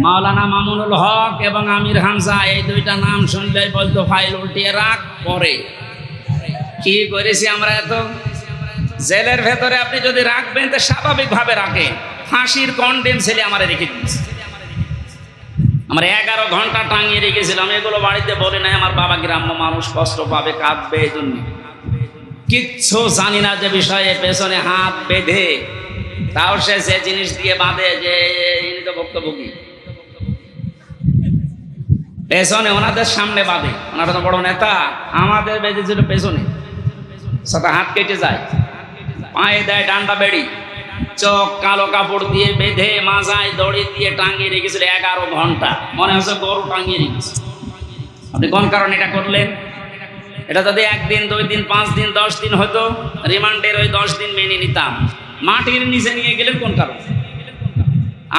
মাওলানা মামুনুল হক এবং আমির হামজা, এই দুইটা নাম শুনলেই বলতো ফাইল উল্টিয়ে রাখ পরে। কি করেছি আমরা এত? জেলের ভেতরে আপনি যদি রাখবেন তো স্বাভাবিকভাবে রাখেন। ফাঁসির কন্ডেম ছেলে আমার রেখে দিয়েছে, আমার 11 ঘন্টা টাঙিয়ে রেখেছিলাম। এগুলো বাড়িতে বলে নাই, আমার বাবা গ্রাম্য মানুষ, কষ্ট পাবে, কাঁদবে, এই জন্য কিচ্ছু জানি না যে বিষয়ে পেছনে হাত বেঁধে তাও সে যে জিনিস দিয়ে বাঁধে যে ইনি তো ভুক্তভোগী, পেছনে ওনাদের সামনে বাঁধে, ওনারা তো বড় নেতা, আমাদের বেঁধেছিল পেছনে, সাথে হাত কেটে যায়, পায়ে দেয় ডান্ডা বেড়ি, চোখ কালো কাপড় দিয়ে বেঁধে মাজায় দড়ি দিয়ে টাঙিয়ে রেখেছিল 11 ঘন্টা। মনে হচ্ছে গরু টাঙিয়ে রেখেছে। আপনি কোন কারণে এটা করলেন? এটা যদি 1 দিন 2 দিন 5 দিন 10 দিন হতো, রিমান্ডের ওই 10 দিন মেনে নিতাম। মাটির নিচে নিয়ে গেলেন কোন কারণে?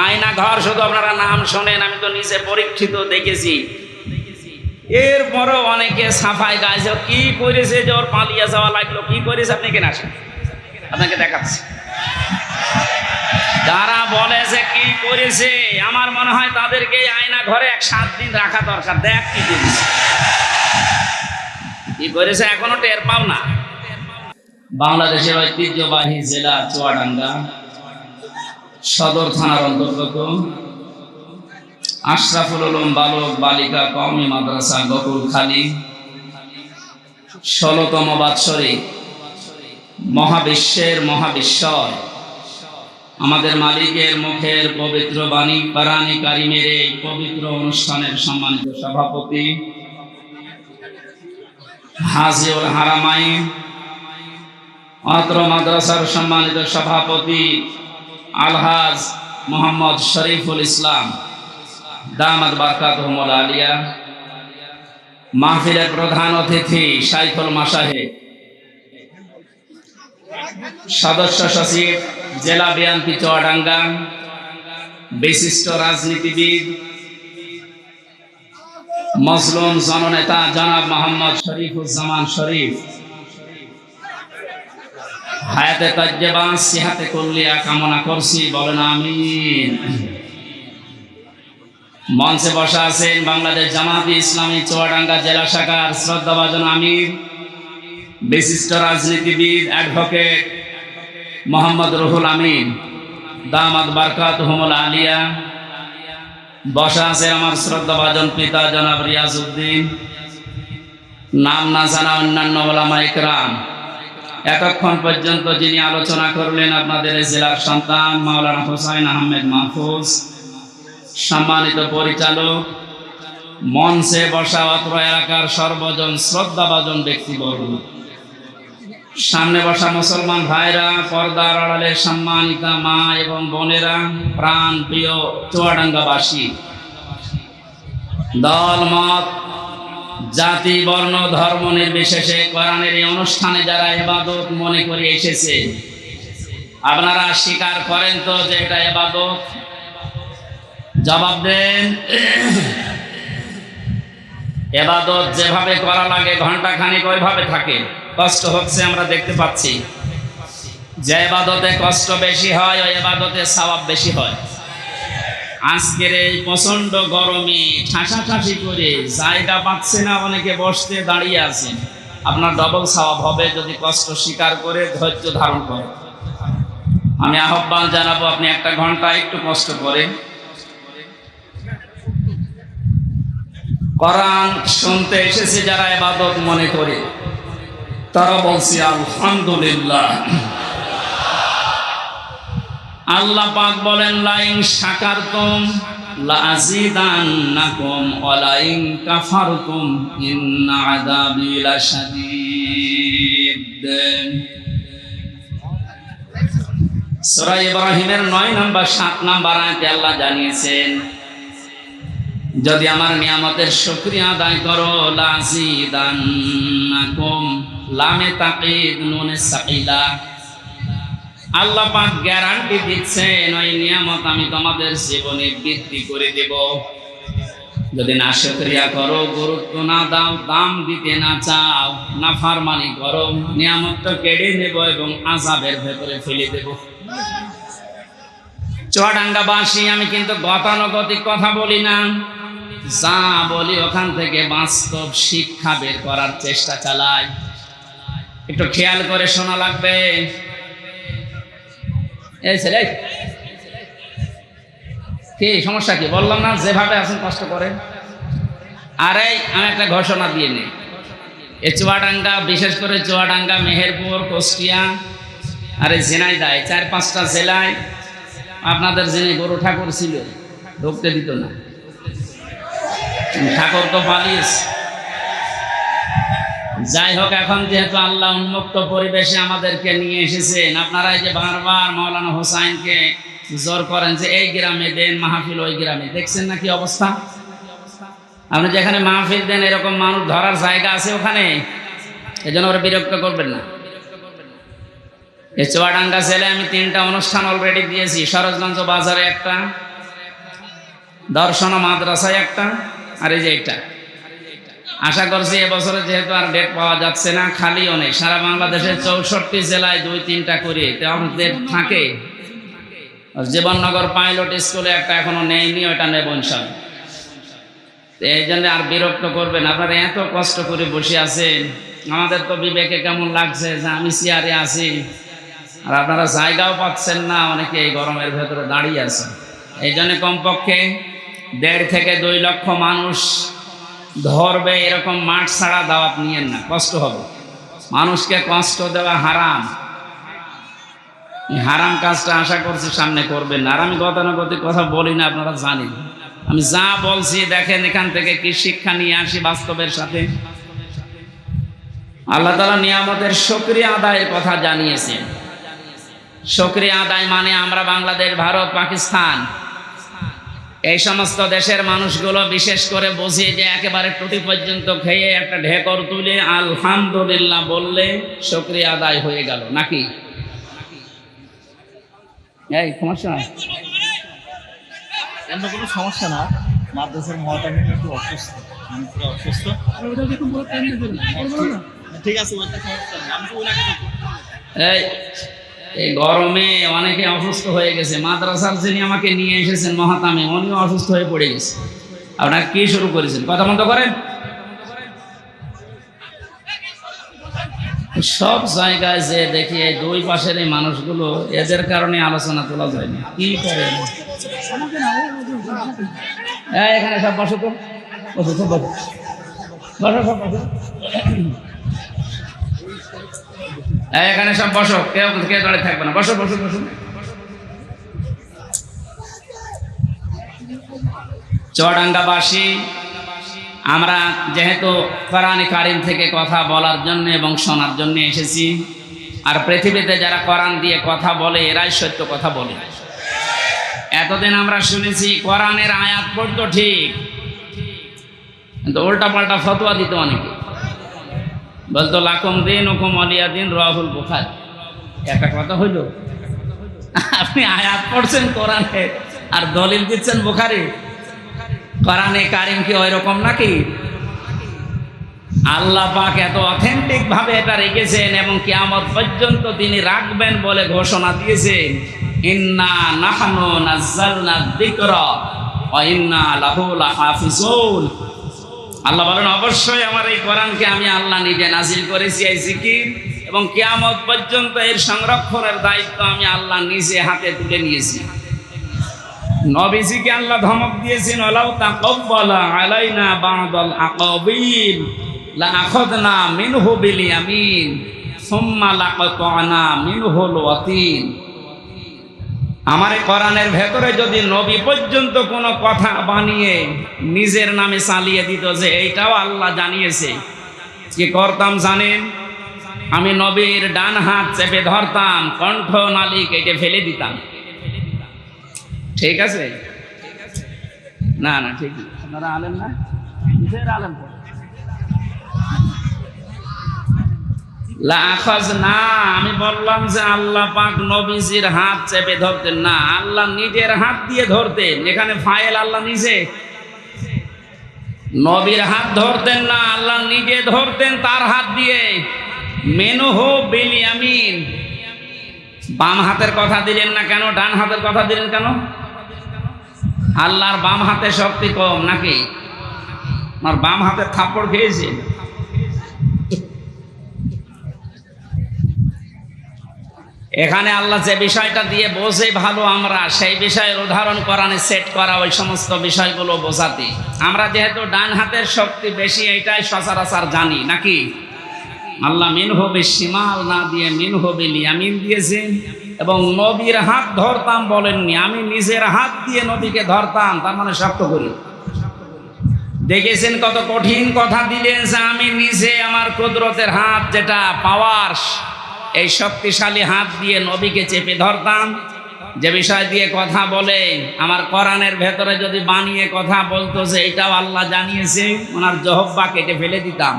আয়না ঘর শুধু আপনারা নাম শোনেন, আমি তো নিচে পরীক্ষিত দেখেছি। এরপরও অনেকে সাফাই গাইছে, কি করেছে যে ওর পালিয়ে যাওয়া লাগলো, কি করেছে আপনি কেন আসেন, আপনাকে দেখাচ্ছি। যারা বলে যে কি করেছে, আমার মনে হয় তাদেরকে আয়না ঘরে 7 দিন রাখা দরকার। দেখ কি করেছে, কি করেছে এখনো টের পাও না। বাংলাদেশের ঐতিহ্যবাহী জেলা চুয়াডাঙ্গা সদর থানার অন্তর্গত আশরাফুল উলুম বালক বালিকা কওমি মাদ্রাসা গকুলখালী 16তম বাৎসরিক মহাবিশ্বের মহাবিশ্বর আমাদের মালিকের মুখের পবিত্র বাণী কোরআনে কারিমের এই পবিত্র অনুষ্ঠানের সম্মানিত সভাপতি হাজিউল হারামাইন, অত্র মাদ্রাসার সম্মানিত সভাপতি আলহাজ মোহাম্মদ শরীফুল ইসলাম দামাত বারকাতুহুমুল আলিয়া, মাহফিলের প্রধান অতিথি শাইখুল মাশায়েখ, সদস্য সচিব জেলা বিএনপি চুয়াডাঙ্গা, বিশিষ্ট রাজনীতিবিদ মজলুম জননেতা জনাব মোহাম্মদ শরীফুজ্জামান শরীফ, হায়াতে তাজ্জেবা সিহাতে কুল্লিয়া কামনা করছি, বলেন আমিন। মঞ্চে বসা আছেন বাংলাদেশ জামায়াতে ইসলামী চুয়াডাঙ্গা জেলা শাখার শ্রদ্ধাভাজন আমির, বিশিষ্ট রাজনীতিবিদ অ্যাডভোকেট মোহাম্মদ রুহুল আমিন দামাত বারকাতুহুমুল আলিয়া। বসা আছে আমার শ্রদ্ধাভাজন পিতা জনাব রিয়াজউদ্দিন, নাম না জানা অন্যান্য ওলামা ইকরাম। এতক্ষণ পর্যন্ত যিনি আলোচনা করলেন আপনাদের জেলার সন্তান মাওলানা হোসাইন আহমেদ মাহফুজ, সম্মানিত পরিচালক, মঞ্চে বসা অত্র এলাকার সর্বজন শ্রদ্ধাভাজন ব্যক্তিবর্গ, সামনে বসা মুসলমান ভাইরা, পর্দার আড়ালে সম্মানিতা মা এবং বোনেরা, প্রাণ প্রিয় চুয়াডাঙ্গাবাসী, দল মত জাতি বর্ণ ধর্ম নির্বিশেষে কোরআনের এই অনুষ্ঠানে যারা ইবাদত মনে করে এসেছে, আপনারা স্বীকার করেন তো যে এটা ইবাদত? জবাব দেন। ইবাদত যেভাবে করা লাগে ঘন্টা খানিক ওইভাবে থাকে, কষ্ট হচ্ছে আমরা দেখতে পাচ্ছি। যে ইবাদতে কষ্ট বেশি হয় ওই ইবাদতে সওয়াব বেশি হয়। আজকের এই প্রচন্ড গরমে ঠাসাঠাসি করে জায়গা পাচ্ছে না, অনেকে বসতে দাঁড়িয়ে আছেন, আপনার ডবল সওয়াব হবে যদি কষ্ট স্বীকার করে ধৈর্য ধারণ করেন। আমি আহ্বান জানাবো আপনি 1 ঘন্টা একটু কষ্ট করেন, কোরআন শুনতে এসেছে যারা ইবাদত মনে করে তারা বলছি আলহামদুলিল্লাহ। আল্লাহ পাক বলেন লাইন শাকারতুম লাযিদান্নাকুম ওয়া লাইন কাফারতুম ইন্না আযাবি লাশাদীদ। সূরা ইব্রাহিমের 9 নম্বর 7 নম্বর আয়াতে আল্লাহ জানিয়েছেন যদি আমার নিয়ামতের শুকরিয়া আদায় করো লাযিদান্নাকুম, লামে তাকিদ নুনে সাকিলা, আল্লাহ পাক গ্যারান্টি দিচ্ছেন ওই নিয়ামত আমি তোমাদের জীবনে বৃদ্ধি করে দেব। যদি না শুকরিয়া করো, গুরুত্ব না দাও, দাম দিতে না চাও, নাফরমানি করো, নিয়ামতটা কেড়ে নেব এবং আযাবের ভেতরে ফেলে দেব। চুয়াডাঙ্গাবাসী আমি কিন্তু গতানুগতিক কথা বলি না, যা বলি ওখান থেকে বাস্তব শিক্ষা বের করার চেষ্টা চালাই। একটু খেয়াল করে শোনা লাগবে। এই ছেলে, কি সমস্যা কি? বললাম না যেভাবে আছেন কষ্ট করে। আরে আমি একটা ঘোষণা দিয়ে নিই, এই চুয়াডাঙ্গা, বিশেষ করে চুয়াডাঙ্গা, মেহেরপুর, কুষ্টিয়া আর এই ঝিনাইদহ, 4-5টা জেলায় আপনাদের যিনি গরু ঠাকুর ছিল ঢুকতে দিত না। ঠাকুর তো পালিয়েছ। যাই হোক, এখন যেহেতু আল্লাহ উন্মুক্ত পরিবেশে আমাদেরকে নিয়ে এসেছেন, আপনারা এই যে বারবার মাওলানা হোসাইনকে জোর করেন যে এই গ্রামে দেন মাহফিল, ওই গ্রামে, দেখছেন না কি অবস্থা? আপনি যেখানে মাহফিল দেন এরকম মানুষ ধরার জায়গা আছে ওখানে, এই জন্য ওরা বিরক্ত করবেন না। এই চুয়াডাঙ্গা জেলায় আমি 3টা অনুষ্ঠান অলরেডি দিয়েছি। সরোজগঞ্জ বাজারে একটা, দর্শন মাদ্রাসায় একটা, আর এই যে এটা। আশা করছি এবছরে যেহেতু আর ডেট পাওয়া যাচ্ছে না, খালিও নেই, সারা বাংলাদেশের 64 জেলায় 2-3টা করে ডেট থাকে। জীবননগর পাইলট স্কুলে একটা এখনো নেয়নি, ওইটা নেব ইনশাআল্লাহ। এই জন্য আর বিরক্ত করবেন। আপনারা এত কষ্ট করে বসে আছেন, আমাদের তো বিবেকে কেমন লাগছে যে আমি চেয়ারে আছি আর আপনারা জায়গাও পাচ্ছেন না, অনেকে এই গরমের ভেতরে দাঁড়িয়ে আছে। এই জন্য কমপক্ষে 1.5 থেকে 2 লক্ষ মানুষ ধরবে এরকম মাঠ ছাড়া দাওয়াত নিয়েন না, কষ্ট হবে। মানুষকে কষ্ট দেওয়া হারাম। হারাম কাজটা আশা করছি সামনে করবেন না। আর আমি গতানুগতিক কথা বলি না, আপনারা জানেন। আমি যা বলছি দেখেন এখান থেকে কি শিক্ষা নিয়ে আসি বাস্তবের সাথে। আল্লাহ তাআলা নিয়ামতের শুকরিয়া আদায়ের কথা জানিয়েছেন। শুকরিয়া আদায় মানে আমরা বাংলাদেশ, ভারত, পাকিস্তান এই সমস্ত দেশের মানুষগুলো বিশেষ করে বুঝিয়ে যে একেবারে টুটি পর্যন্ত খেয়ে একটা ঢেকর তুলে আলহামদুলিল্লাহ বললে শুকরিয়া আদায় হয়ে গেল, নাকি? এই সমস্যা এমন কোনো সমস্যা না। মাদ্রাসার মহাতামিম একটু অসুস্থ, আমি পুরো অসুস্থ। ঠিক আছে, ওইটা সমস্যা নেই, আমি তো ওনাকে এই গরমে অনেকে অসুস্থ হয়ে গেছে। মাদ্রাসার যিনি আমাকে নিয়ে এসেছেন মহাতামিম, উনিও অসুস্থ হয়ে পড়ে গেছে। আপনারা কি শুরু করেছেন? কথা বন্ধ করেন। সব জায়গায় যে দেখি এই 2 পাশের এই মানুষগুলো, এদের কারণে আলোচনা তোলা যায় না। কি করেন? এখানে সব বসো তো, বসো সব বসো, বসো সব বসো, এখানে সব বসো, কেউ দাঁড়িয়ে থাকবে না, বসো বসো বসো। চুয়াডাঙ্গাবাসী আমরা যেহেতু কোরআনে কারিম থেকে কথা বলার জন্য এবং শোনার জন্য এসেছি, আর পৃথিবীতে যারা কোরআন দিয়ে কথা বলে এরাই সত্য কথা বলে। এতদিন আমরা শুনেছি কোরআনের আয়াত পড়তো ঠিক, কিন্তু উল্টা পাল্টা ফতোয়া দিত অনেকে। বলতো লাকুম দীনুকুম ওয়ালিয়া দীন, রাহুল বুখারী। একটা কথা হইল, আপনি আয়াত পড়ছেন কোরআনে আর দলিল দিচ্ছেন বুখারী। কোরআনে কারিম কি ওই রকম নাকি? আল্লাহ পাক এত অথেন্টিক ভাবে এটা রেখেছেন এবং কিয়ামত পর্যন্ত তিনি রাখবেন বলে ঘোষণা দিয়েছেন, ইন্না নাহনু নাযালনা যিকরা ওয়া ইন্না লাহু লাহাফিজুন। আল্লাহ বলেন, অবশ্যই আমার এই কোরআনকে আমি আল্লাহ নিজে নাজিল করেছি, এই জিকির, এবং কিয়ামত পর্যন্ত এর সংরক্ষণের দায়িত্ব আমি আল্লাহ নিজে হাতে তুলে নিয়েছি। নবীজিকে আল্লাহ ধমক দিয়েছেন, ওয়ালাউ তাকাব্বালা আলাইনা বা'দাল আকাবিল লাআখাযনা মিনহু বিল ইয়ামিন সুম্মা লাকাতা'না মিনহুল ওয়াতিন। আমার এই কোরআনের ভেতরে যদি নবী পর্যন্ত কোনো কথা বানিয়ে নিজের নামে চালিয়ে দিত যে এইটাও আল্লাহ জানিয়েছে, কি করতাম জানেন? আমি নবীর ডান হাত চেপে ধরতাম, কণ্ঠ নালী কেটে ফেলে দিতাম। ঠিক আছে? না না, ঠিক না। আপনারা আলেম না, কিসের আলেম? লাআখাযনা, আমি বললাম যে আল্লাহ পাক নবীজির হাত চেপে ধরতেন না, আল্লাহ নিজের হাত দিয়ে ধরতেন। এখানে ফাইল আল্লাহ নিজে, নবীর হাত ধরতেন না, আল্লাহ নিজে ধরতেন তার হাত দিয়ে। মিনহু বিল ইয়ামিন বাম হাতের কথা দিলেন না কেন, ডান হাতের কথা দিলেন কেন? আল্লাহর বাম হাতে শক্তি কম নাকি? আমার বাম হাতে থাপ্পড় খেয়েছে। এখানে আল্লাহ যে বিষয়টা দিয়ে বোঝে ভালো, আমরা সেই বিষয়ের উদাহরণ কোরআনে সেট করা, ওই সমস্ত বিষয়গুলো বোঝাতে। আমরা যেহেতু ডান হাতের শক্তি বেশি, এইটাই সচরাচর জানি নাকি? আল্লাহ মিনহু বিশিমাল না দিয়ে মিনহু বিল ইয়ামিন দিয়েছেন, এবং নবীর হাত ধরতাম বলেননি, আমি নিজের হাত দিয়ে নবীকে ধরতাম, তার মানে শক্ত করি। দেখেছেন কত কঠিন কথা দিলেন, যে আমি নিজে আমার কুদরতের হাত, যেটা পাওয়ার, এই শক্তিশালী হাত দিয়ে নবীকে চেপে ধরতাম। যে বিষয় দিয়ে কথা বলে, আমার কোরআনের ভেতরে যদি বানিয়ে কথা বলতো যে এটাও আল্লাহ জানিয়েছে, ওনার জহব্বা কেটে ফেলে দিতাম।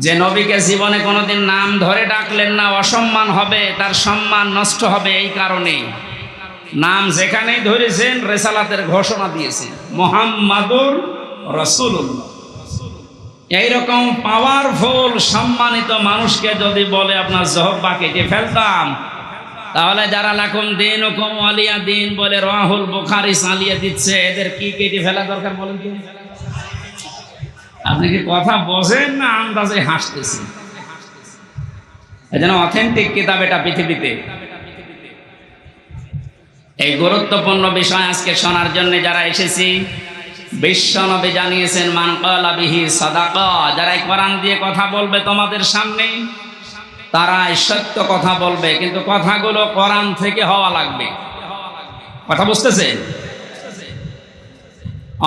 যে নবীকে জীবনে কোনোদিন নাম ধরে ডাকলেন না, অসম্মান হবে, তার সম্মান নষ্ট হবে। এই কারণে নাম যেখানেই ধরেছেন রেসালাতের ঘোষণা দিয়েছেন, মুহাম্মাদুর রাসূলুল্লাহ। এইরকম পাওয়ারফুল সম্মানিত মানুষকে যদি বলে আপনার জহব্বা কেটে ফেলতাম, তাহলে যারা লাকুম দীনুকুম ওয়ালিয়া দিন বলে রাহুল বুখারী চালিয়ে দিচ্ছে, এদের কি কেটে ফেলা দরকার বলেন তো? আপনি কি কথা বোঝেন না আন্দাজে হাসতেছেন? এই জন্য অথেন্টিক কিতাব এটা পৃথিবীতে। এই গুরুত্বপূর্ণ বিষয় আজকে শোনার জন্য যারা এসেছি, বিশ্বনবী জানিয়েছেন মান ক্বালা বিহি সাদাকা, যারা কোরআন দিয়ে কথা বলবে তোমাদের সামনে, তারাই সত্য কথা বলবে, কিন্তু কথাগুলো কোরআন থেকে হওয়া লাগবে। কথা বুঝতেছেন?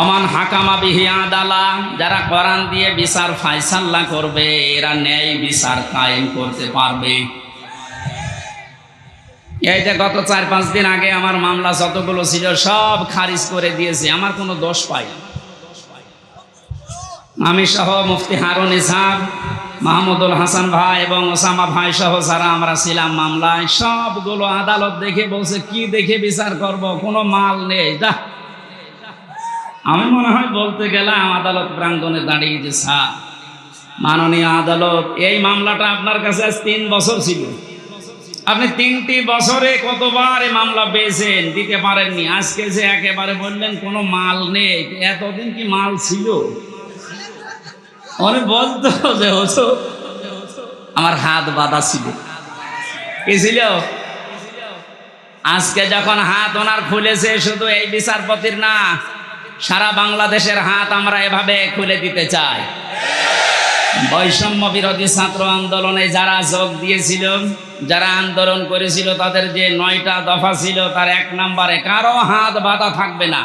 অমান হাকামা বিহি আদালা, যারা কোরআন দিয়ে বিচার ফায়সালা করবে, এরা ন্যায় বিচার কায়েম করতে পারবে। এই যে গত 4-5 দিন আগে আমার মামলা যতগুলো ছিল সব খারিজ করে দিয়েছে, আমার কোনো দোষ পাই। আমি সহ মুফতি হারুন ইসহাক, মাহমুদুল হাসান ভাই এবং ওসামা ভাই সহ যারা আমরা ছিলাম মামলায়, সবগুলো আদালত দেখে বলছে কি দেখে বিচার করব, কোনো মাল নেই। আমি মনে হয় বলতে গেলাম আদালত প্রাঙ্গণে দাঁড়িয়ে যে স্যার মাননীয় আদালত, এই মামলাটা আপনার কাছে আজ 3 বছর ছিল, আপনি 3টি বছরে কতবার এই মামলা পেয়েছেন, দিতে পারেননি। আজকে যে একেবারে বললেন কোনো মাল নেই, এতদিন কি মাল ছিল? অনেক বলতো যে হতো আমার হাত বাঁধা ছিল। কি ছিল? আজকে যখন হাত ওনার খুলেছে, শুধু এই বিচারপতির না, সারা বাংলাদেশের হাত আমরা এভাবে খুলে দিতে চাই। বৈষম্য বিরোধী ছাত্র আন্দোলনে যারা যোগ দিয়েছিল, যারা আন্দোলন করেছিল, তাদের যে 9টা দফা ছিল, তার 1 নম্বরে কারো হাত বাঁধা থাকবে না।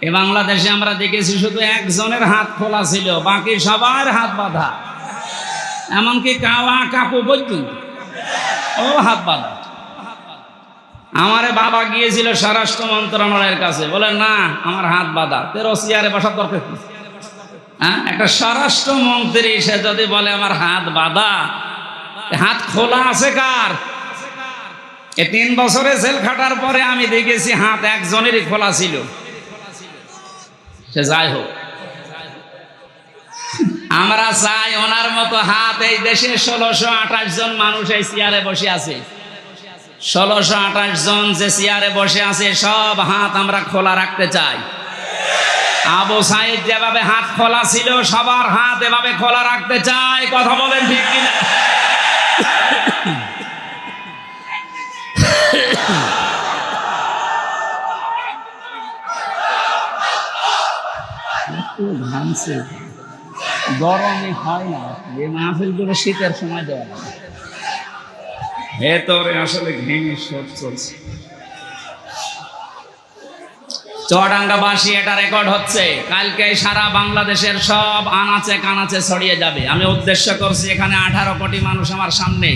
এ বাংলাদেশে আমরা দেখেছি শুধু একজনের হাত খোলা ছিল, বাকি সবার হাত বাঁধা, এমনকি কাওয়া কাকু পর্যন্ত ও হাত বাঁধা। আমারে বাবা গিয়েছিল স্বরাষ্ট্র মন্ত্রণালয়ের কাছে, বলে না আমার হাত বাঁধা, তেরো চেয়ারে বসার দরকার। হ্যাঁ, একটা স্বরাষ্ট্র মন্ত্রী সে যদি বলে আমার হাত বাঁধা, হাত খোলা আছে কার? এই 3 বছরে জেল খাটার পরে আমি দেখেছি হাত একজনেরই খোলা ছিল। সে যাই হোক, আমরা চাই ওনার মতো হাত এই দেশে 1628 জন মানুষ এই চেয়ারে বসে আছে। 1628 জন যে চেয়ারে বসে আছে, সব হাত আমরা খোলা রাখতে চাই। আবু সাইদ যেভাবে হাত খোলা ছিল, সবার হাত এভাবে খোলা রাখতে চাই। কথা বলেন ঠিক কিনা? গরমে হয় না, এই মাহফিলগুলো শীতের সময় দেওয়া লাগে, ভেতরে আসলে ঘেমে শোধ চলছে। চুয়াডাঙ্গাবাসী এটা রেকর্ড হচ্ছে, কালকে সারা বাংলাদেশের সব আনাচে কানাচে ছড়িয়ে যাবে। আমি উদ্দেশ্য করছি এখানে 18 কোটি মানুষ আমার সামনে,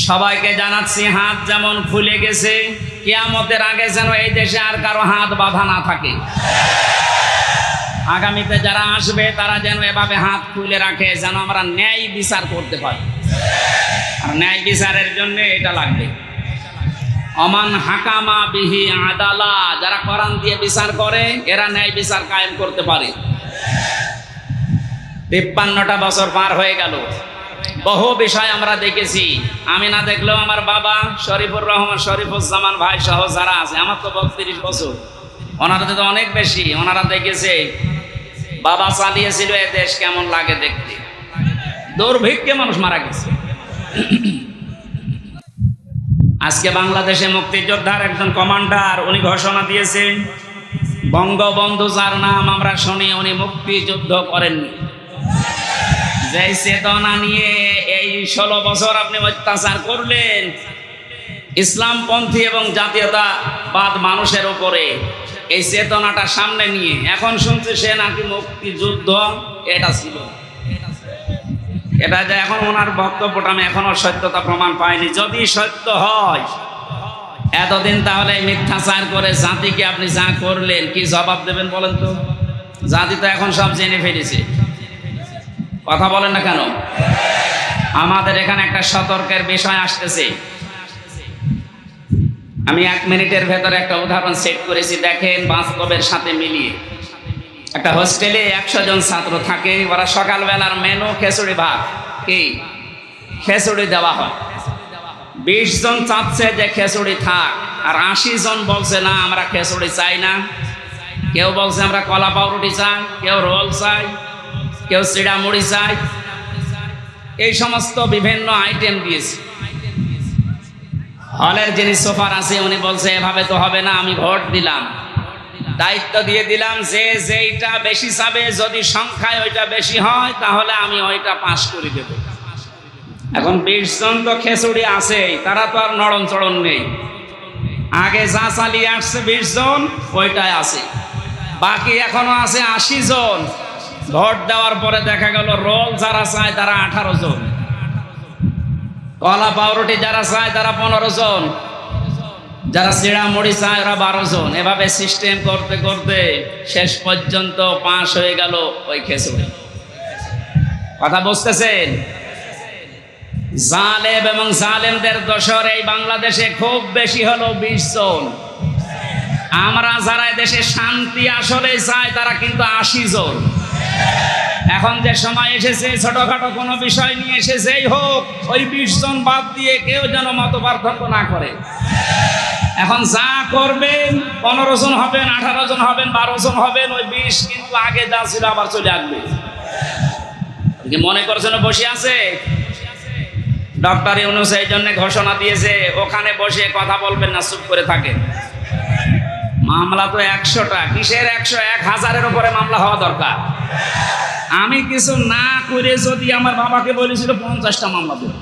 সবাইকে জানাচ্ছি হাত যেমন খুলে গেছে, কিয়ামতের আগে যেন এই দেশে আর কারো হাত বাঁধা না থাকে। আগামীতে যারা আসবে তারা যেন এভাবে হাত খুলে রাখে, যেন আমরা ন্যায় বিচার করতে পারি। আর ন্যায় বিচারের জন্য এটা লাগবে। অমান হাকামা বিহি আদালা, যারা কোরআন দিয়ে বিচার করে, এরা ন্যায় বিচার কায়েম করতে পারে। 53টা বছর পার হয়ে গেল, বহু বিষয় আমরা দেখেছি। আমি না দেখলেও আমার বাবা শরীফুর রহমান, শরীফুজ্জামান ভাই সহ যারা আছে, আমার তো 32 বছর, ওনারা তো অনেক বেশি, ওনারা দেখেছে বাবা চালিয়েছিল এ দেশ কেমন লাগে দেখতে। দুর্ভিক্ষে মানুষ মারা গেছে। আজকে বাংলাদেশে মুক্তিযোদ্ধার একজন কমান্ডার উনি ঘোষণা দিয়েছেন, বঙ্গবন্ধু যার নাম আমরা শুনি উনি মুক্তিযুদ্ধ করেননি। যে চেতনা নিয়ে এই 16 বছর আপনি অত্যাচার করলেন ইসলামপন্থী এবং জাতীয়তাবাদ মানুষের উপরে, এই চেতনাটা সামনে নিয়ে এখন শুনছে সে নাকি মুক্তিযুদ্ধ এটা ছিল। এটা যে এখন ওনার বক্তব্যটা আমি এখনো সত্যতা প্রমাণ পাইনি। যদি সত্য হয় এতদিন তাহলে মিথ্যাচার করে জাতিকে আপনি যা করলেন কি জবাব দেবেন বলেন তো? জাতি তো এখন সব জেনে ফেলেছে, কথা বলেন না কেন? আমাদের এখানে একটা সতর্কের বিষয় আসতেছে। আমি 1 মিনিটের ভেতরে একটা উদাহরণ সেট করেছি, দেখেন বাস্তবের সাথে মিলিয়ে। একটা হোস্টেলে 100 জন ছাত্র থাকে, ওরা সকালবেলার মেনু খিচুড়ি ভাত, কি খিচুড়ি দেওয়া হয়। 20 জন চাচ্ছে যে খিচুড়ি থাক, আর 80 জন বলছে না আমরা খিচুড়ি চাই না। কেউ বলছে আমরা কলা পাউরুটি চাই, কেউ রোল চাই, কেউ চিড়া মুড়ি চাই, এই সমস্ত বিভিন্ন আইটেম দিয়েছে। হলের যিনি সুপার আছে উনি বলছে এভাবে তো হবে না, আমি ভোট দিলাম, দায়িত্ব দিয়ে দিলাম যে যেইটা বেশি চাবে, যদি সংখ্যায় ওইটা বেশি হয় তাহলে আমি ওইটা পাস করে দেব। এখন 20 জন তো খিচুড়ি আছে, তারা তো আর নড়ন চড়ন নেই, আগে যা চালিয়ে আসছে 20 জন ওইটাই আছে, বাকি এখনো আছে 80 জন। ভোট দেওয়ার পরে দেখা গেল রোল যারা চায় তারা 18 জন, কলা পাউরুটি যারা চায় তারা 15 জন, যারা চিড়া মুড়ি চায় ওরা 12 জন। এভাবে সিস্টেম করতে করতে শেষ পর্যন্ত পাস হয়ে গেল ওই খিচুড়ি। কথা বুঝতেছেন? জালেম এবং জালেমদের দোসর এই বাংলাদেশে খুব বেশি হলো 20 জন। আমরা যারা দেশে শান্তি আসলে চাই তারা কিন্তু 80 জন। এখন যে সময় এসেছে ছোটখাটো কোনো বিষয় নিয়ে এসেছেই হোক ওই 20 জন বাদ দিয়ে কেউ যেন মত পার্থক্য না করে। এখন যা করবেন 15 জন হবেন, 18 জন হবেন, 12 জন হবেন, ওই 20 কিন্তু আগে যা ছিল আবার চলে আসবে। কি মনে করছেন বসে আছে? ডক্টর ইউনূস এই জন্য ঘোষণা দিয়েছে ওখানে বসে কথা বলবেন না, চুপ করে থাকেন। মামলা তো 100টা, কিসের 100? 1000-এর উপরে মামলা হওয়া দরকার। আমি কিছু না করে যদি আমার বাবাকে বলেছিল 50টা মামলা দেব,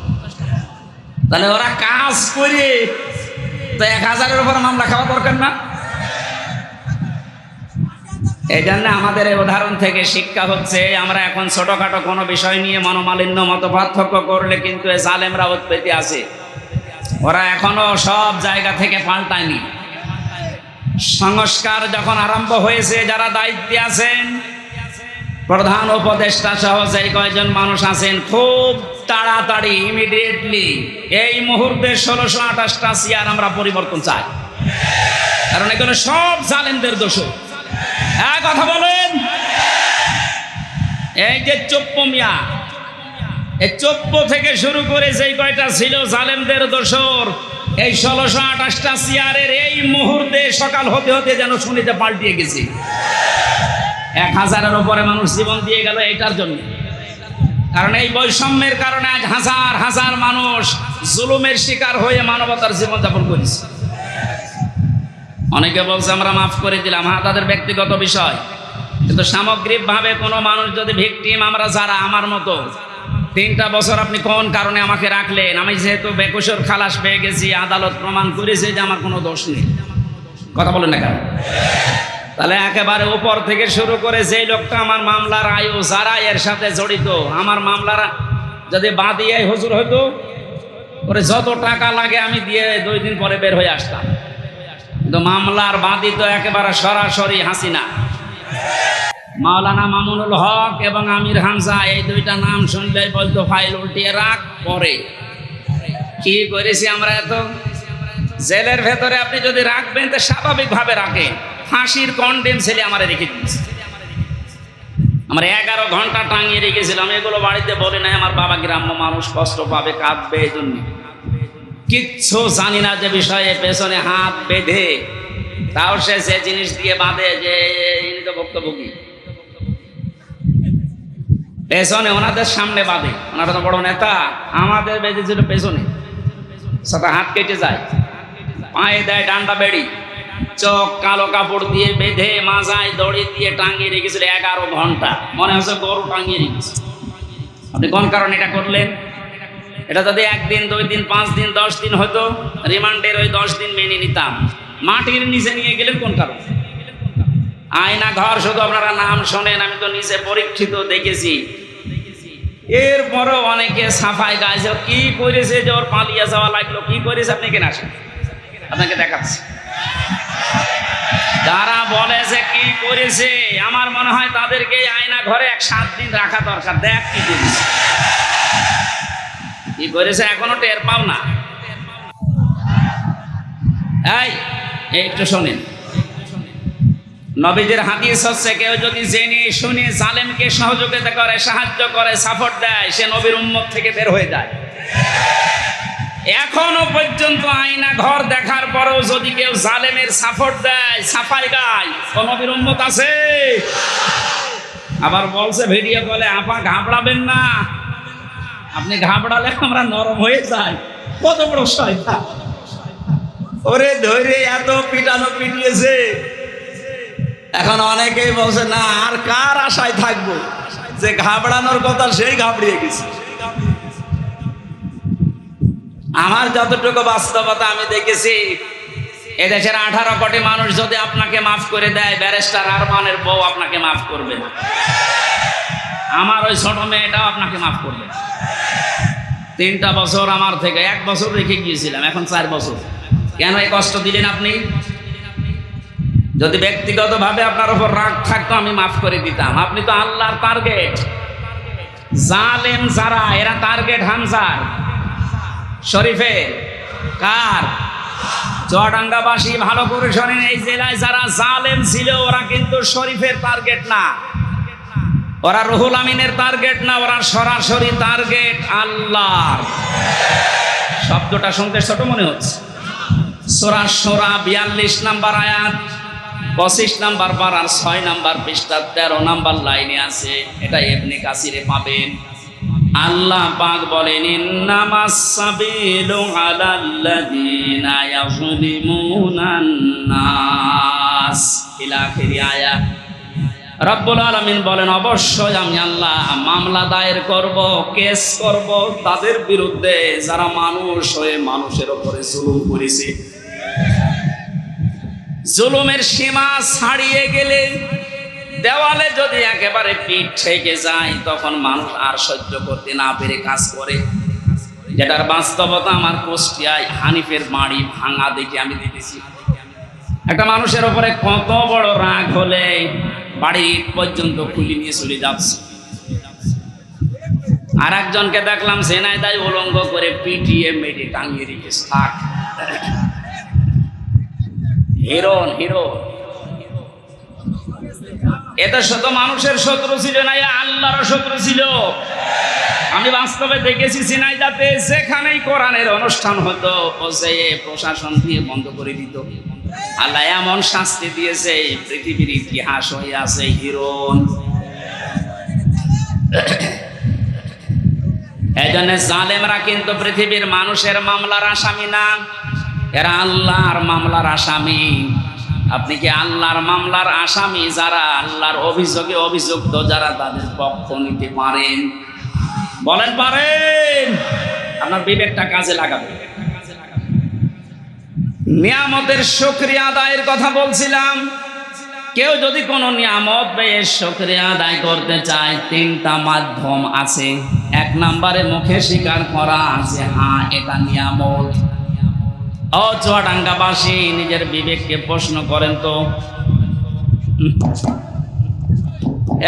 তাহলে ওরা কাজ করে তো 1000-এর উপরে মামলা খাওয়া দরকার না? এই জন্য আমাদের এই উদাহরণ থেকে শিক্ষা হচ্ছে, আমরা এখন ছোটখাটো কোনো বিষয় নিয়ে মনোমালিন্য মত পার্থক্য করলে কিন্তু এই জালেমরা উৎপত্তি আছে, ওরা এখনো সব জায়গা থেকে পাল্টায়নি। সংস্কার যখন আরম্ভ হয়েছে, যারা দায়িত্বে আছেন, প্রধান উপদেষ্টা সহ যে কয়েকজন মানুষ আছেন, খুব তাড়াতাড়ি ইমিডিয়েটলি এই মুহূর্তে 1628টা চেয়ার আমরা পরিবর্তন চাই, কারণ এগুলো সব জালেমদের দোষ। এক কথা বলেন, এই যে চোপ্প মিয়া, এই চোপ্প থেকে শুরু করে যেই কয়টা ছিল জালেমদের দোসর, এই 1628টা চেয়ারের এই মুহূর্তে সকাল হতে হতে যেন শুনিতে পাল্টিয়ে গেছে। 1000-এর উপরে মানুষ জীবন দিয়ে গেল এইটার জন্য, কারণ এই বৈষম্যের কারণে আজ হাজার হাজার মানুষ জুলুমের শিকার হয়ে মানবতার জীবনযাপন করেছে। অনেকে বলছে আমরা মাফ করে দিলাম, হ্যাঁ তাদের ব্যক্তিগত বিষয়, কিন্তু সামগ্রিকভাবে কোনো মানুষ যদি ভিকটিম, আমরা যারা আমার মতো 3টা বছর আপনি কোন কারণে আমাকে রাখলেন, আমি যেহেতু বেকসুর খালাস পেয়ে গেছি, আদালত প্রমাণ করেছে যে আমার কোনো দোষ নেই, কথা বলেন না কেন? তাহলে একেবারে উপর থেকে শুরু করে যেই লোকটা আমার মামলার আয়ু, যারা এর সাথে জড়িত, আমার মামলার যদি বাদিয়ে হুজুর হইতো, ওরে যত টাকা লাগে আমি দিয়ে 2 দিন পরে বের হয়ে আসতাম, কিন্তু মামলার বাদী তো একেবারে সরাসরি হাসিনা। মাওলানা মামুনুল হক এবং আমির হামজা, এই 2টা নাম শুনলেই বলতো ফাইল উল্টিয়ে রাখ। পরে কি করেছি আমরা? এত জেলের ভেতরে আপনি যদি রাখবেন তো স্বাভাবিকভাবে রাখেন, ফাঁসির কন্ডেম ছেলে আমারে রেখে দিয়েছে। আমরা 11 ঘন্টা টাঙিয়ে রেখেছিলাম। এগুলো বাড়িতে বলে নাই, আমার বাবা গ্রাম্য মানুষ, কষ্ট পাবে, কাঁদবে, এই জন্য কিচ্ছু জানি না যে বিষয়ে পেছনে হাত বেঁধে তাও সে জিনিস দিয়ে বাঁধে যে ইনি তো ভুক্তভোগী। পেছনে ওনাদের সামনে বাঁধে, ওনারা তো বড় নেতা, আমাদের বেঁধেছিল পেছনে, সাথে হাত কেটে যায়, পায়ে দেয় ডান্ডা বেড়ি, চোখ কালো কাপড় দিয়ে বেঁধে মাজায় দড়ি দিয়ে টাঙিয়ে রেখেছিল 11 ঘন্টা। মনে হচ্ছে গরু টাঙিয়ে রেখেছে। আপনি কোন কারণে এটা করলেন? এটা যদি 1 দিন 2 দিন 5 দিন 10 দিন হতো, রিমান্ডের ওই 10 দিন মেনে নিতাম। মাটির নিচে নিয়ে গেলেন কোন কারণে? আয়না ঘর শুধু আপনারা নাম শোনেন, আমি তো নিচে পরীক্ষিত দেখেছি। এরপরও অনেকে সাফাই গাইছে, কি করেছে যে ওর পালিয়ে যাওয়া লাগলো, কি করেছে আপনি কেন আসেন, আপনাকে দেখাচ্ছি। যারা বলে যে কি করেছে, আমার মনে হয় তাদেরকে আয়না ঘরে 7 দিন রাখা দরকার। দেখ কি করেছে, কি করেছে এখনো টের পাও না। এই একটু শোনেন, নবীদের হাদিস হচ্ছে, কেউ যদি জেনে শুনে জালেমকে সহযোগিতা করে, সাহায্য করে, সাপোর্ট দেয়, সে নবীর উম্মত থেকে বের হয়ে যায়। এখনো পর্যন্ত আয়না ঘর দেখার পরেও যদি কেউ জালেমের সাপোর্ট দেয়, সাফাই গায়, ও নবীর উম্মত আছে। আবার বলছে ভিডিও কলে, আপা ঘাবড়াবেন না, আপনি ঘাবড়ালে আমরা নরম হয়ে যাই। কত বড় শয়তান! ওরে ধরে এত পিটানো পিটিয়েছে, এখন অনেকেই বলছে না আর কার আশায় থাকবো, যে ঘাবড়ানোর কথা সেই ঘাবড়িয়ে গেছে। আমার যতটুকু বাস্তবতা আমি দেখেছি, এদেশের 18 কোটি মানুষ যদি আপনাকে মাফ করে দেয়, ব্যারিস্টার আরমানের বউ আপনাকে মাফ করবে না, আমার ওই ছোট মেয়েটাও আপনাকে মাফ করবে না। 3টা বছর আমার থেকে, 1 বছর রেখে গিয়েছিলাম, এখন 4 বছর। কেন এই কষ্ট দিলেন আপনি? যদি ব্যক্তিগতভাবে আপনার উপর রাগ থাকতো আমি মাফ করে দিতাম। আপনি তো আল্লাহর টার্গেট। জালেম যারা, এরা টার্গেট হামজার, শরীফের, কার? চুয়াডাঙ্গাবাসী ভালো করে শোনেন, এই জেলায় যারা জালেম ছিল ওরা কিন্তু শরীফের টার্গেট না, ওরা রুহুল আমিনের টার্গেট না, ওরা সরাসরি টার্গেট আল্লাহর। শব্দটা শুনতে ছোট মনে হচ্ছে। সূরা শূরা 42 নম্বর আয়াত, 25 নম্বর পারার 6 নম্বর পৃষ্ঠা 13 নম্বর লাইনে আছে, এটা ইবনে কাসিরে পাবেন। আল্লাহ পাক বলেন, ইন্নামাস সাবিলু আলাল্লাযিনা ইয়াযলিমুনান নাস, ইলা আখিরি আয়াত। রব্বুল আলামিন বলেন, অবশ্যই আমি আল্লাহ মামলা দায়ের করব, কেস করব তাদের বিরুদ্ধে যারা মানুষ হয়ে মানুষের উপরে জুলুম করেছে। জুলুমের সীমা ছাড়িয়ে গেলে, দেওয়ালে যদি একেবারে পিঠ ঠেকে যায়, তখন মানুষ আর সহ্য করতে না পেরে কাজ করে। যেটার বাস্তবতা আমার কুষ্টিয়ায় হানিফের বাড়ি ভাঙা দেখে আমি দেখেছি। একটা মানুষের উপরে কত বড় রাগ হলে বাড়ি পর্যন্ত খুলে নিয়ে চলে যাচ্ছে। আর একজনকে দেখলাম ঝিনাইদহে উলঙ্গ করে পিটিয়ে মেরে টাঙিয়ে রেখেছে। থাক, হিরোন হিরো। এটা শুধু মানুষের শত্রু ছিল না, আল্লাহর শত্রু ছিল। আমি বাস্তবে দেখেছি ঝিনাইদহে যেখানেই কোরআনের অনুষ্ঠান হতো, প্রশাসন দিয়ে বন্ধ করে দিত। আল্লাহ এমন শাস্তি দিয়েছে, পৃথিবীর ইতিহাস হয়ে আছে হিরোন। এই জন্য জালেমরা কিন্তু পৃথিবীর মানুষের মামলার আসামি না, এরা আল্লাহর মামলার আসামি। আপনি কি আল্লাহর মামলার আসামি যারা, আল্লাহর অভিযোগে অভিযুক্ত যারা, তাদের পক্ষ নিতে পারেন? বলেন পারেন? আপনার বিবেকটা কাজে লাগাবেন। নিয়ামতের শুকরিয়া আদায়ের কথা বলছিলাম। কেউ যদি কোনো নিয়ামত পেয়ে শুকরিয়া আদায় করতে চায়, 3টা মাধ্যম আছে। 1 নম্বরে মুখে স্বীকার করা আছে, হ্যাঁ এটা নিয়ামত। ও চুয়াডাঙ্গাবাসী, নিজের বিবেককে প্রশ্ন করেন তো,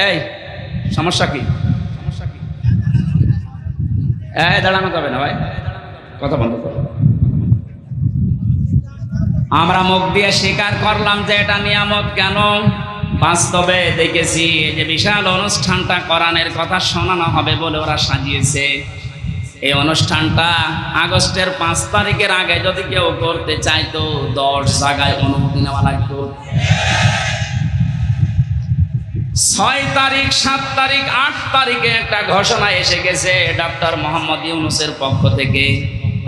এই সমস্যা কি? এই দাঁড়ানো যাবে না ভাই, কথা বন্ধ করো। আমরা মুখ দিয়ে স্বীকার করলাম যে এটা নিয়ামত। কেন? বাস্তবে দেখেছি এই যে বিশাল অনুষ্ঠানটা কোরআনের কথা শোনানো হবে বলে ওরা সাজিয়েছে। এই অনুষ্ঠানটা আগস্টের 5 তারিখের আগে যদি কেউ করতে চাইতো 10 জায়গায় অনুমতি নেওয়া লাগতো। 6 তারিখ, 7 তারিখ, 8 তারিখে একটা ঘোষণা এসে গেছে ডক্টর মোহাম্মদ ইউনূসের পক্ষ থেকে।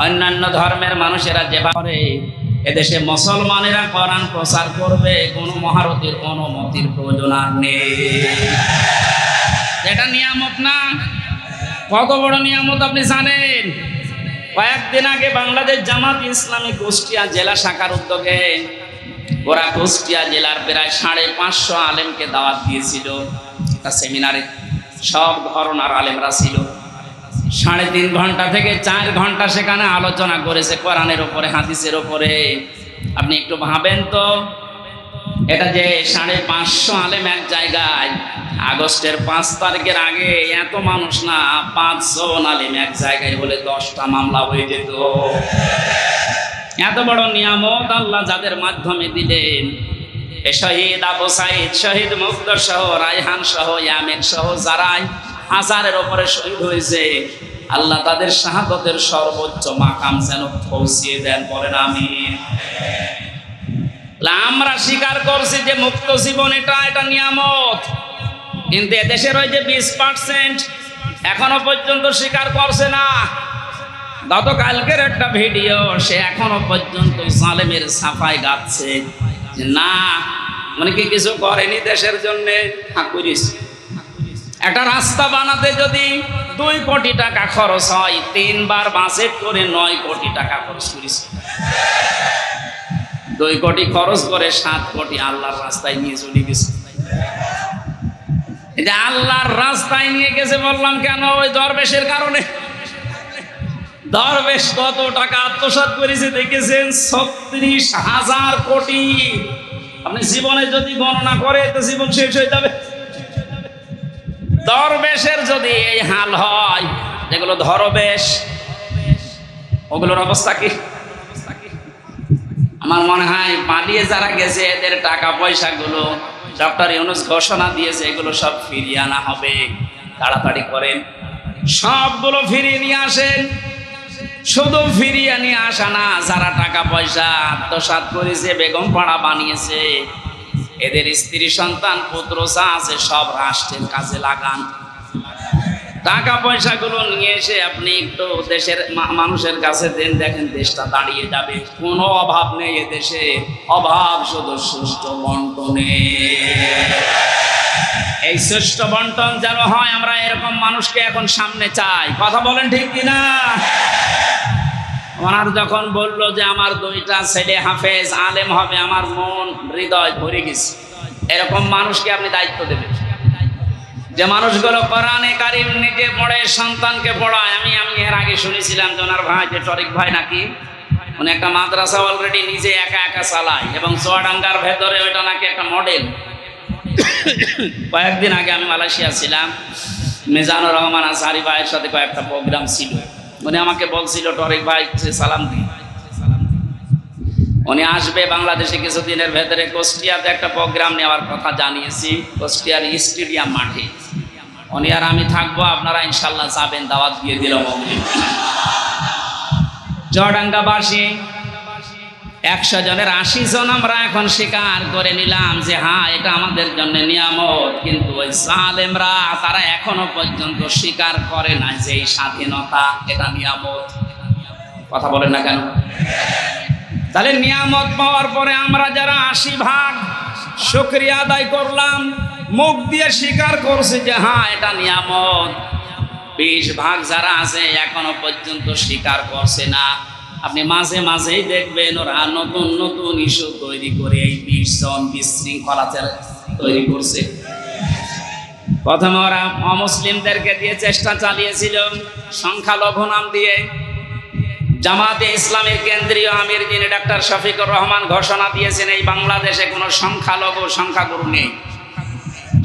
অন্যান্য ধর্মের মানুষেরা যেভাবে এদেশে মুসলমানেরা কোরআন প্রচার করবে, কোনো মহারথীর অনুমতির প্রয়োজন আর নেই। এটা নিয়ামত না? কত বড় নিয়ামত আপনি জানেন? কয়েকদিন আগে বাংলাদেশ জামাত ইসলামী কুষ্টিয়া জেলা শাখার উদ্যোগে ওরা কুষ্টিয়া জেলার প্রায় 550 আলেমকে দাওয়াত দিয়েছিল একটা সেমিনারে। সব ধরনের আলেমরা ছিল। 3.5 ঘন্টা থেকে 4 ঘন্টা সেখানে আলোচনা করেছে কোরআনের উপরে, হাদিসের উপরে। আপনি একটু ভাবেন তো, এটা যে 550 আলেম এক জায়গায়, আগস্টের 5 তারিখের আগে এত মানুষ না, 5 জন আলেম এক জায়গায় হলে 10টা মামলা হয়ে যেত। এত বড় নিয়ামত আল্লাহ যাদের মাধ্যমে দিলেন, শহীদ আবু সাইদ, শহীদ মুগ্ধ সহ, রায়হান সহ, ইয়ামিন সহ যারাই হাজারের উপরে শহীদ হয়েছে, আল্লাহ তাদের শাহাদতের সর্বোচ্চ মাকাম যেন পৌঁছিয়ে দেন, বলেন আমিন। আমরা স্বীকার করছি যে মুক্ত জীবন এটা নিয়ামত, কিন্তু এদেশের ওই যে 20% এখনো পর্যন্ত স্বীকার করছে না। গতকালকের একটা ভিডিও, সে এখনো পর্যন্ত জালেমের সাফাই গাচ্ছে যে না, মানে কি কিছু করেনি দেশের জন্য। একটা রাস্তা বানাতে যদি 2 কোটি টাকা খরচ হয়, 3 বার বাজেট করে 9 কোটি টাকা খরচ করেছে। 2 কোটি খরচ করে 7 কোটি আল্লাহর রাস্তায় নিয়ে চলে গেছে। এই যে আল্লাহর রাস্তায় নিয়ে গেছে বললাম কেন? ওই দরবেশের কারণে। দরবেশ কত টাকা আত্মসাৎ করেছে দেখেছেন? 36,000 কোটি। আপনি জীবনে যদি গণনা করে তো জীবন শেষ হয়ে যাবে। দরবেশের যদি এই হাল হয়, যেগুলো ধরবেশ, ওগুলোর অবস্থা কি? আমার মনে হয় পালিয়ে যারা গেছে এদের টাকা পয়সাগুলো ডক্টর ইউনূস ঘোষণা দিয়েছে, এগুলো সব ফিরিয়ে আনা হবে। তাড়াতাড়ি করেন, সবগুলো ফিরিয়ে নিয়ে আসেন। শুধু ফিরিয়ে নিয়ে আসা না, যারা টাকা পয়সা আত্মসাৎ করেছে, বেগম পাড়া বানিয়েছে, এদের স্ত্রী সন্তান পুত্র যা আছে সব রাষ্ট্রের কাজে লাগান। টাকা পয়সাগুলো নিয়ে এসে আপনি একটু দেশের মানুষের কাছে দেন, দেখেন দেশটা দাঁড়িয়ে যাবে। কোনো অভাব নেই এদেশে, অভাব শুধু সুষ্ঠু বন্টনে। এই সুষ্ঠু বন্টন যেন হয়, আমরা এরকম মানুষকে এখন সামনে চাই। কথা বলেন ঠিক কিনা? ওনার যখন বললো যে আমার 2টা ছেলে হাফেজ আলেম হবে, আমার মন হৃদয় ভরে গেছে। এরকম মানুষকে আপনি দায়িত্ব দেবেন, যে মানুষগুলো কোরআনে কারিম নিজে পড়ে, সন্তানকে পড়ায়। আমি এর আগে শুনেছিলাম যে ওনার ভাই, যে টরিক ভাই নাকি, উনি একটা মাদ্রাসা অলরেডি নিজে একা চালায়, এবং চুয়াডাঙ্গার ভেতরে ওইটা নাকি একটা মডেল। কয়েকদিন আগে আমি মালয়েশিয়া ছিলাম, মিজানুর রহমান আজহারি ভাইয়ের সাথে কয়েকটা প্রোগ্রাম ছিল। উনি আমাকে বলছিল টরিক ভাই সালাম দিই, উনি আসবে বাংলাদেশে কিছুদিনের ভেতরে। কুষ্টিয়াতে একটা প্রোগ্রাম নেওয়ার কথা জানিয়েছি, কুষ্টিয়ার স্টেডিয়াম মাঠে। উনি আর আমি থাকবো, আপনারা ইনশাল্লাহ যাবেন, দাওয়াত দিয়ে দিলাম। চুয়াডাঙ্গাবাসী 100 জনের 80 জন আমরা এখন স্বীকার করে নিলাম যে হ্যাঁ, এটা আমাদের জন্য নিয়ামত। কিন্তু ওই জালেমরা তারা এখনো পর্যন্ত স্বীকার করে না যে এই স্বাধীনতা এটা নিয়ামত। কথা বলেন না কেন? তাহলে নিয়ামত পাওয়ার পরে আমরা যারা 80 ভাগ শুকরিয়া আদায় করলাম, মুখ দিয়ে স্বীকার করছে যে হ্যাঁ এটা নিয়ামত, 20 ভাগ যারা আছে এখনো পর্যন্ত স্বীকার করছে না। আপনি মাঝে মাঝেই দেখবেন ওরা নতুন নতুন ইস্যু তৈরি করে এই 20 জন বিশৃঙ্খলা তৈরি করছে। প্রথমে ওরা অমুসলিমদেরকে দিয়ে চেষ্টা চালিয়েছিল সংখ্যালঘু নাম দিয়ে। জামাতে ইসলামের কেন্দ্রীয় আমির যিনি ডাক্তার শফিকুর রহমান ঘোষণা দিয়েছেন এই বাংলাদেশে কোনো সংখ্যালঘু সংখ্যাগুরু নেই।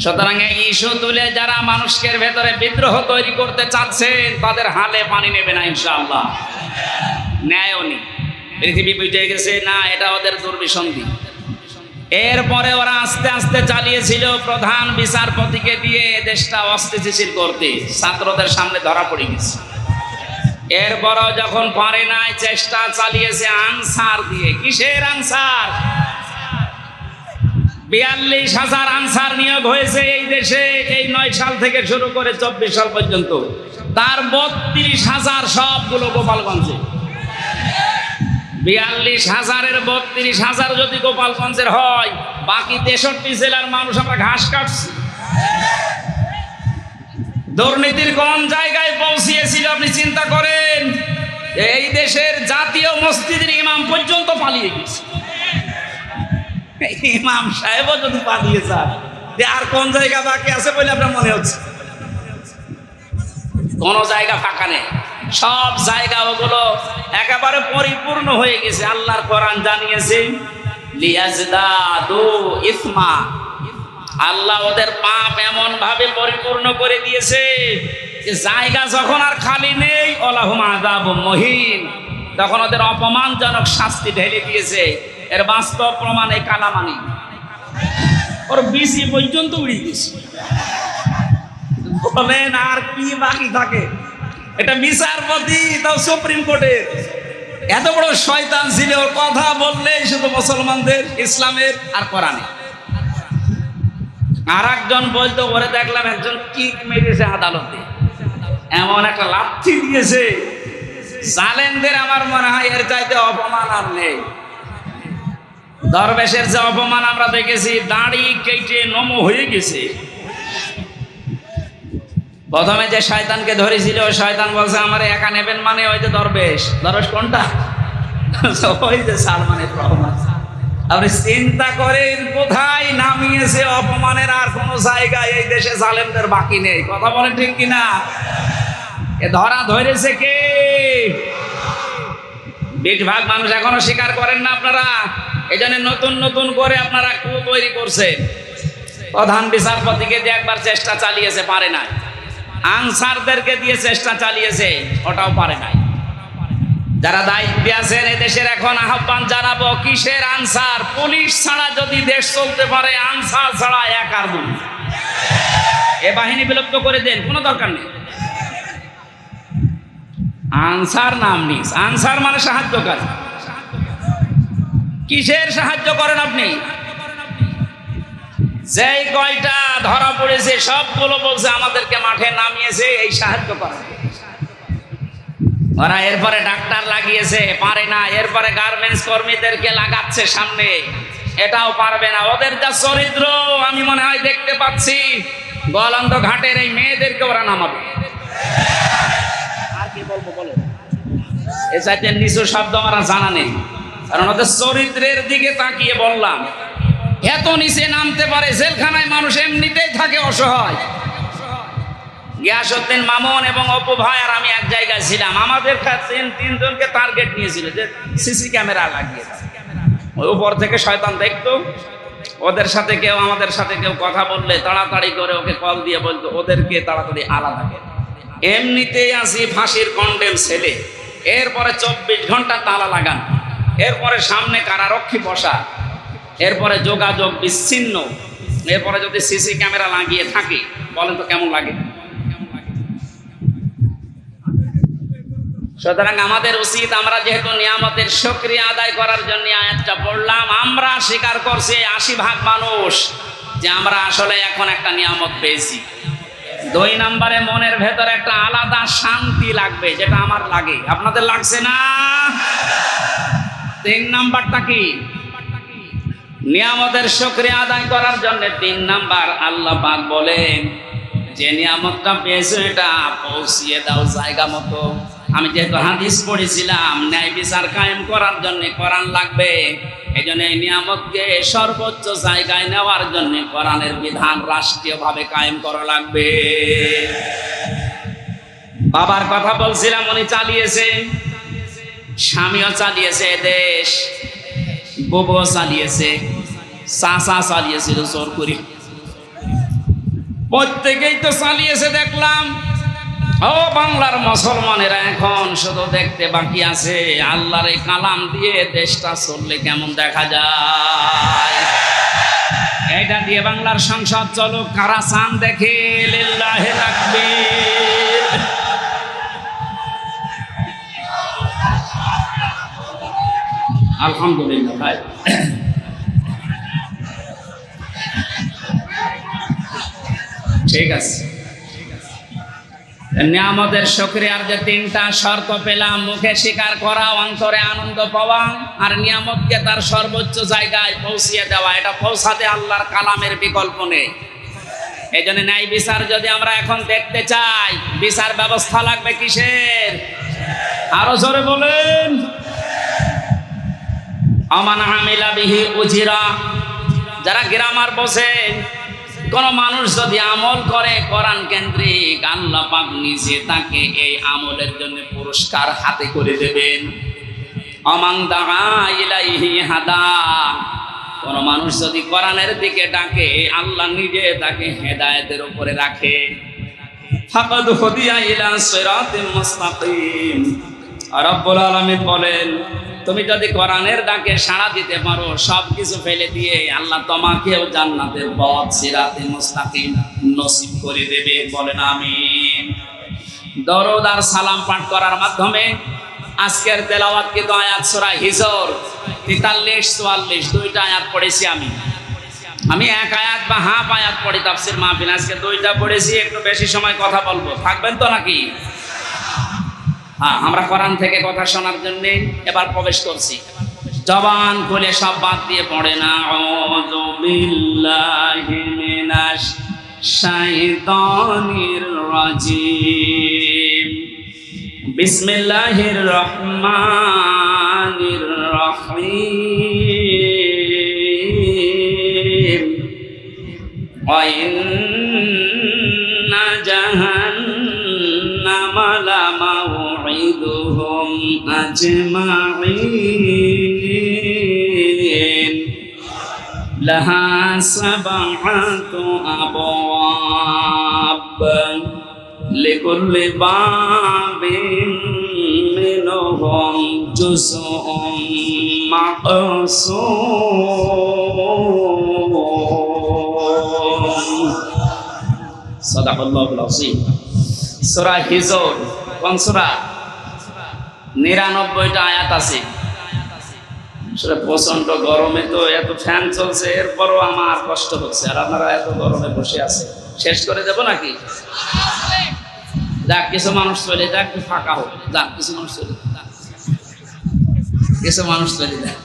সুতরাং এই ইস্যু তুলে যারা মানুষের ভেতরে বিদ্রোহ তৈরি করতে চাচ্ছেন তাদের হালে পানি নেবে না ইনশাআল্লাহ। ন্যায়ও নেই, পৃথিবী বুঝে গেছে না এটা ওদের দুর্বিসন্ধি। এরপরে ওরা আস্তে আস্তে চালিয়েছিল প্রধান বিচারপতিকে দিয়ে দেশটা অস্থিতিশীল করতে, ছাত্রদের সামনে ধরা পড়ে গেছে। এরপরও যখন পারে নাই, চেষ্টা চালিয়েছে আনসার দিয়ে। কিসের আনসার? 42,000 আনসার নিয়োগ হয়েছে এই দেশে, এই 9 সাল থেকে শুরু করে 24 সাল পর্যন্ত। তার 32,000 সবগুলো গোপালগঞ্জে। 42,000-এর 32,000 যদি গোপালগঞ্জের হয়, বাকি 63 জেলার মানুষ আমরা ঘাস কাটছি। দুর্নীতির কোন জায়গায় পৌঁছিয়েছিল আপনি চিন্তা করেন? এই দেশের জাতীয় মসজিদের ইমাম পর্যন্ত পালিয়ে গেছে। ইমাম সাহেবও যদি পালিয়ে যান, আর কোন জায়গা বাকি আছে বলে আপনার মনে হচ্ছে? কোন জায়গা ফাঁকা নেই, সব জায়গা ওগুলো একেবারে পরিপূর্ণ হয়ে গেছে। আল্লাহর কোরআন জানিয়েছে লিয়াজদাদু ইসমা, আল্লাহ ওদের পাপ এমন ভাবে পরিপূর্ণ করে দিয়েছে যে জায়গা যখন আর খালি নেই, ওয়ালাহুম আযাবুম মুহিন, তখন ওদের অপমানজনক শাস্তি ঢেলে দিয়েছে। এর বাস্তব প্রমাণ এই কালামানি, ওর বিসি পর্যন্ত উড়ে গেছে। বলেন আর কি বাকি থাকে? এটা বিচারপতি, তাও সুপ্রিম কোর্টের। এত বড় শয়তান ছিল, ওর কথা বললে শুধু মুসলমানদের, ইসলামের আর কোরআনে। আর একজন বলতো, ওরে দেখলাম একজন কিক মেরেছে আদালতে, এমন একটা লাথি দিয়েছে, জালেমদের আমার মনে হয় এর চাইতে অপমান আর নেই। দরবেশের যে অপমান আমরা দেখেছি, দাড়ি কেটে নমো হয়ে গেছে। প্রথমে যে শয়তানকে ধরেছিল, ওই শয়তান বলছে আমারে একা নেবেন, মানে ওই যে দরবেশ। দরবেশ কোনটা? ওই যে সালমানের রহমান। আপনি চিন্তা করেন কোথায় নামিয়েছে অপমানের। আর কোন জায়গায় এই দেশে জালেমদের বাকি নেই। কথা বলেন ঠিক কিনা? এ ধরা ধরেছে কে? বেশিরভাগ মানুষ এখনো স্বীকার করেন না আপনারা। এই জন্য নতুন নতুন করে আপনারা কু তৈরি করছেন। প্রধান বিচারপতিকে দিয়ে একবার চেষ্টা চালিয়েছে, পারে নাই। আনসারদেরকে দিয়ে চেষ্টা চালিয়েছে, ওটাও পারে নাই। যারা দায়িত্বে আছেন এদেশের এখন আহ্বান জানাবো, কিসের আনসার? পুলিশ ছাড়া যদি দেশ চলতে পারে, আনসার ছাড়া এক আর দুই। এ বাহিনী বিলুপ্ত করে দেন, কোনো দরকার নেই। আনসার নাম নিস, আনসার মানে সাহায্যকারী। কিসের সাহায্য করেন আপনি? যেই কয়টা ধরা পড়েছে সবগুলো বলছে আমাদেরকে মাঠে নামিয়েছে এই সাহায্য করেন। ওরা এরপরে ডাক্তার লাগিয়েছে, পারে না। এরপরে গার্মেন্টস কর্মীদেরকে লাগাচ্ছে সামনে, এটাও পারবে না। ওদের যা চরিত্র আমি মনে হয় দেখতে পাচ্ছি, গোয়ালন্দ ঘাটের এই মেয়েদেরকে ওরা নামাবে। আর কি বলবো বলো? এ চাইতে নিচু শব্দ আমার জানা নেই, কারণ ওদের চরিত্রের দিকে তাকিয়ে বললাম, এত নিচে নামতে পারে। জেলখানায় মানুষ এমনিতেই থাকে অসহায়। গিয়াসউদ্দিন মামুন এবং অপু ভাই আর আমি এক জায়গায় ছিলাম। আমাদের কাছে 3 জনকে টার্গেট নিয়েছিল যে সিসি ক্যামেরা লাগিয়ে দাও। ওই উপর থেকে শয়তান দেখতো, ওদের সাথে কেউ আমাদের সাথে কেউ কথা বললে তাড়াতাড়ি করে ওকে কল দিয়ে বলতো ওদেরকে তাড়াতাড়ি আলাদা করে। এমনিতেই আসি ফাঁসির কন্ডেম ছেলে, এরপরে 24 ঘন্টা তালা লাগান, এরপরে সামনে কারারক্ষী বসা, এরপরে যোগাযোগ বিচ্ছিন্ন, এরপরে যদি সিসি ক্যামেরা লাগিয়ে থাকে, বলেন তো কেমন লাগে? সুতরাং আমাদের উচিত, আমরা যেহেতু নিয়ামতের শুকরিয়া আদায় করার জন্য আয়াতটা পড়লাম, আমরা স্বীকার করছি 80% মানুষ যে আমরা আসলে এখন একটা নিয়ামত পেয়েছি। 2 নম্বরে মনের ভেতরে একটা আলাদা শান্তি লাগবে, যেটা আমার লাগে, আপনাদের লাগছে না? 3 নাম্বারটা কি? নিয়ামতের শুকরিয়া আদায় করার জন্য 3 নাম্বার, আল্লাহ পাক বলেন যে নিয়ামতটা পেয়েছো এটা পৌঁছিয়ে দাও জায়গা মতো। আমি যেহেতু হাদিস পড়েছিলাম, ন্যায় বিচার কায়েম করার জন্য কোরআন লাগবে, এই জন্য এই নিয়ামতকে সর্বোচ্চ জায়গায় নেওয়ার জন্য কোরআনের বিধান রাষ্ট্রীয়ভাবে কায়েম করা লাগবে। বাবার কথা বলছিলাম, উনি চালিয়েছে, স্বামীও চালিয়েছে দেশ, বউও চালিয়েছে, চাচা চালিয়েছিল জোর করে, প্রত্যেকেই তো চালিয়েছে দেখলাম। ও বাংলার মুসলমানেরা, এখন শুধু দেখতে বাকি আছে আল্লাহর এই কালাম দিয়ে দেশটা চললে কেমন দেখা যায়। এটা দিয়ে বাংলার সংসদ চলুক, কারা চান দেখে? লিল্লাহি তাকবীর। আলহামদুলিল্লাহ ভাই। ঠিক আছে, নিয়ামতের শুকরিয়ার যে তিনটা শর্ত পেলাম, মুখে স্বীকার করা, অন্তরে আনন্দ পাওয়া, আর নিয়ামতকে তার সর্বোচ্চ জায়গায় পৌঁছিয়ে দেওয়া। এটা পৌঁছাতে আল্লাহর কালামের বিকল্প নেই। এই জন্য ন্যায় বিচার যদি আমরা এখন দেখতে চাই, বিচার ব্যবস্থা লাগবে কিসের? আরো জোরে বলেন। আমান আমিলা বিহি উজিরা। যারা গ্রামার বসেন, কোন মানুষ যদি আমল করে কোরআন কেন্দ্রিক, আল্লাহ পাক নিজে তাকে এই আমলের জন্য পুরস্কার হাতে করে দেবেন। আমান দাআ ইলাইহি হাদা। কোন মানুষ যদি কোরআনের দিকে ডাকে, আল্লাহ নিজে তাকে হেদায়েতের উপরে রাখে। ফাকাদ হুদিয়া ইলা সিরাতিল মুস্তাকিম। রব্বুল আলামিন বলেন, তুমি যদি কোরআনের ডাকে সাড়া দিতে পারো, সবকিছু ফেলে দিয়ে আল্লাহ তোমাকেও জান্নাতের পথ সিরাতে মুস্তাকিম নসিব করে দেবে। বলেন আমিন। দরুদ আর সালাম পাঠ করার মাধ্যমে আজকের তেলাওয়াতকৃত আয়াত সূরা হিজর 43-44 দুইটা আয়াত পড়েছি আমি এক আয়াত বা হাফ আয়াত পড়ি তাফসীর মাহফিল। আজকে দুইটা পড়েছি, একটু বেশি সময় কথা বলবো, থাকবেন তো নাকি? হ্যাঁ, আমরা কোরআন থেকে কথা শোনার জন্য এবার প্রবেশ করছি। জবান খুলে সব বাদ দিয়ে পড়ে না। আউযু বিল্লাহি মিনাশ শাইতানির রাজিম। বিসমিল্লাহির রহমানির রহিম। ওয়া ইন্না জাহান্নামা লামাউইদুহুম আজমাইন। লাহা সাবআতু আবওয়াব লিকুল্লি বাবিন মিনহুম জুজউম মাকসুম। সাদাকাল্লাহুল আযীম। সূরা হিজর কোন সূরা? 99টা আয়াত আছে। আসলে প্রচন্ড গরমে তো এত ফ্যান চলছে, এরপরও আমার কষ্ট হচ্ছে, আর আপনারা এত গরমে বসে আছে। শেষ করে দেব নাকি? যাক, কিছু মানুষ চলে যাক, একটু ফাঁকা হোক। যাক, কিছু মানুষ চলে যান,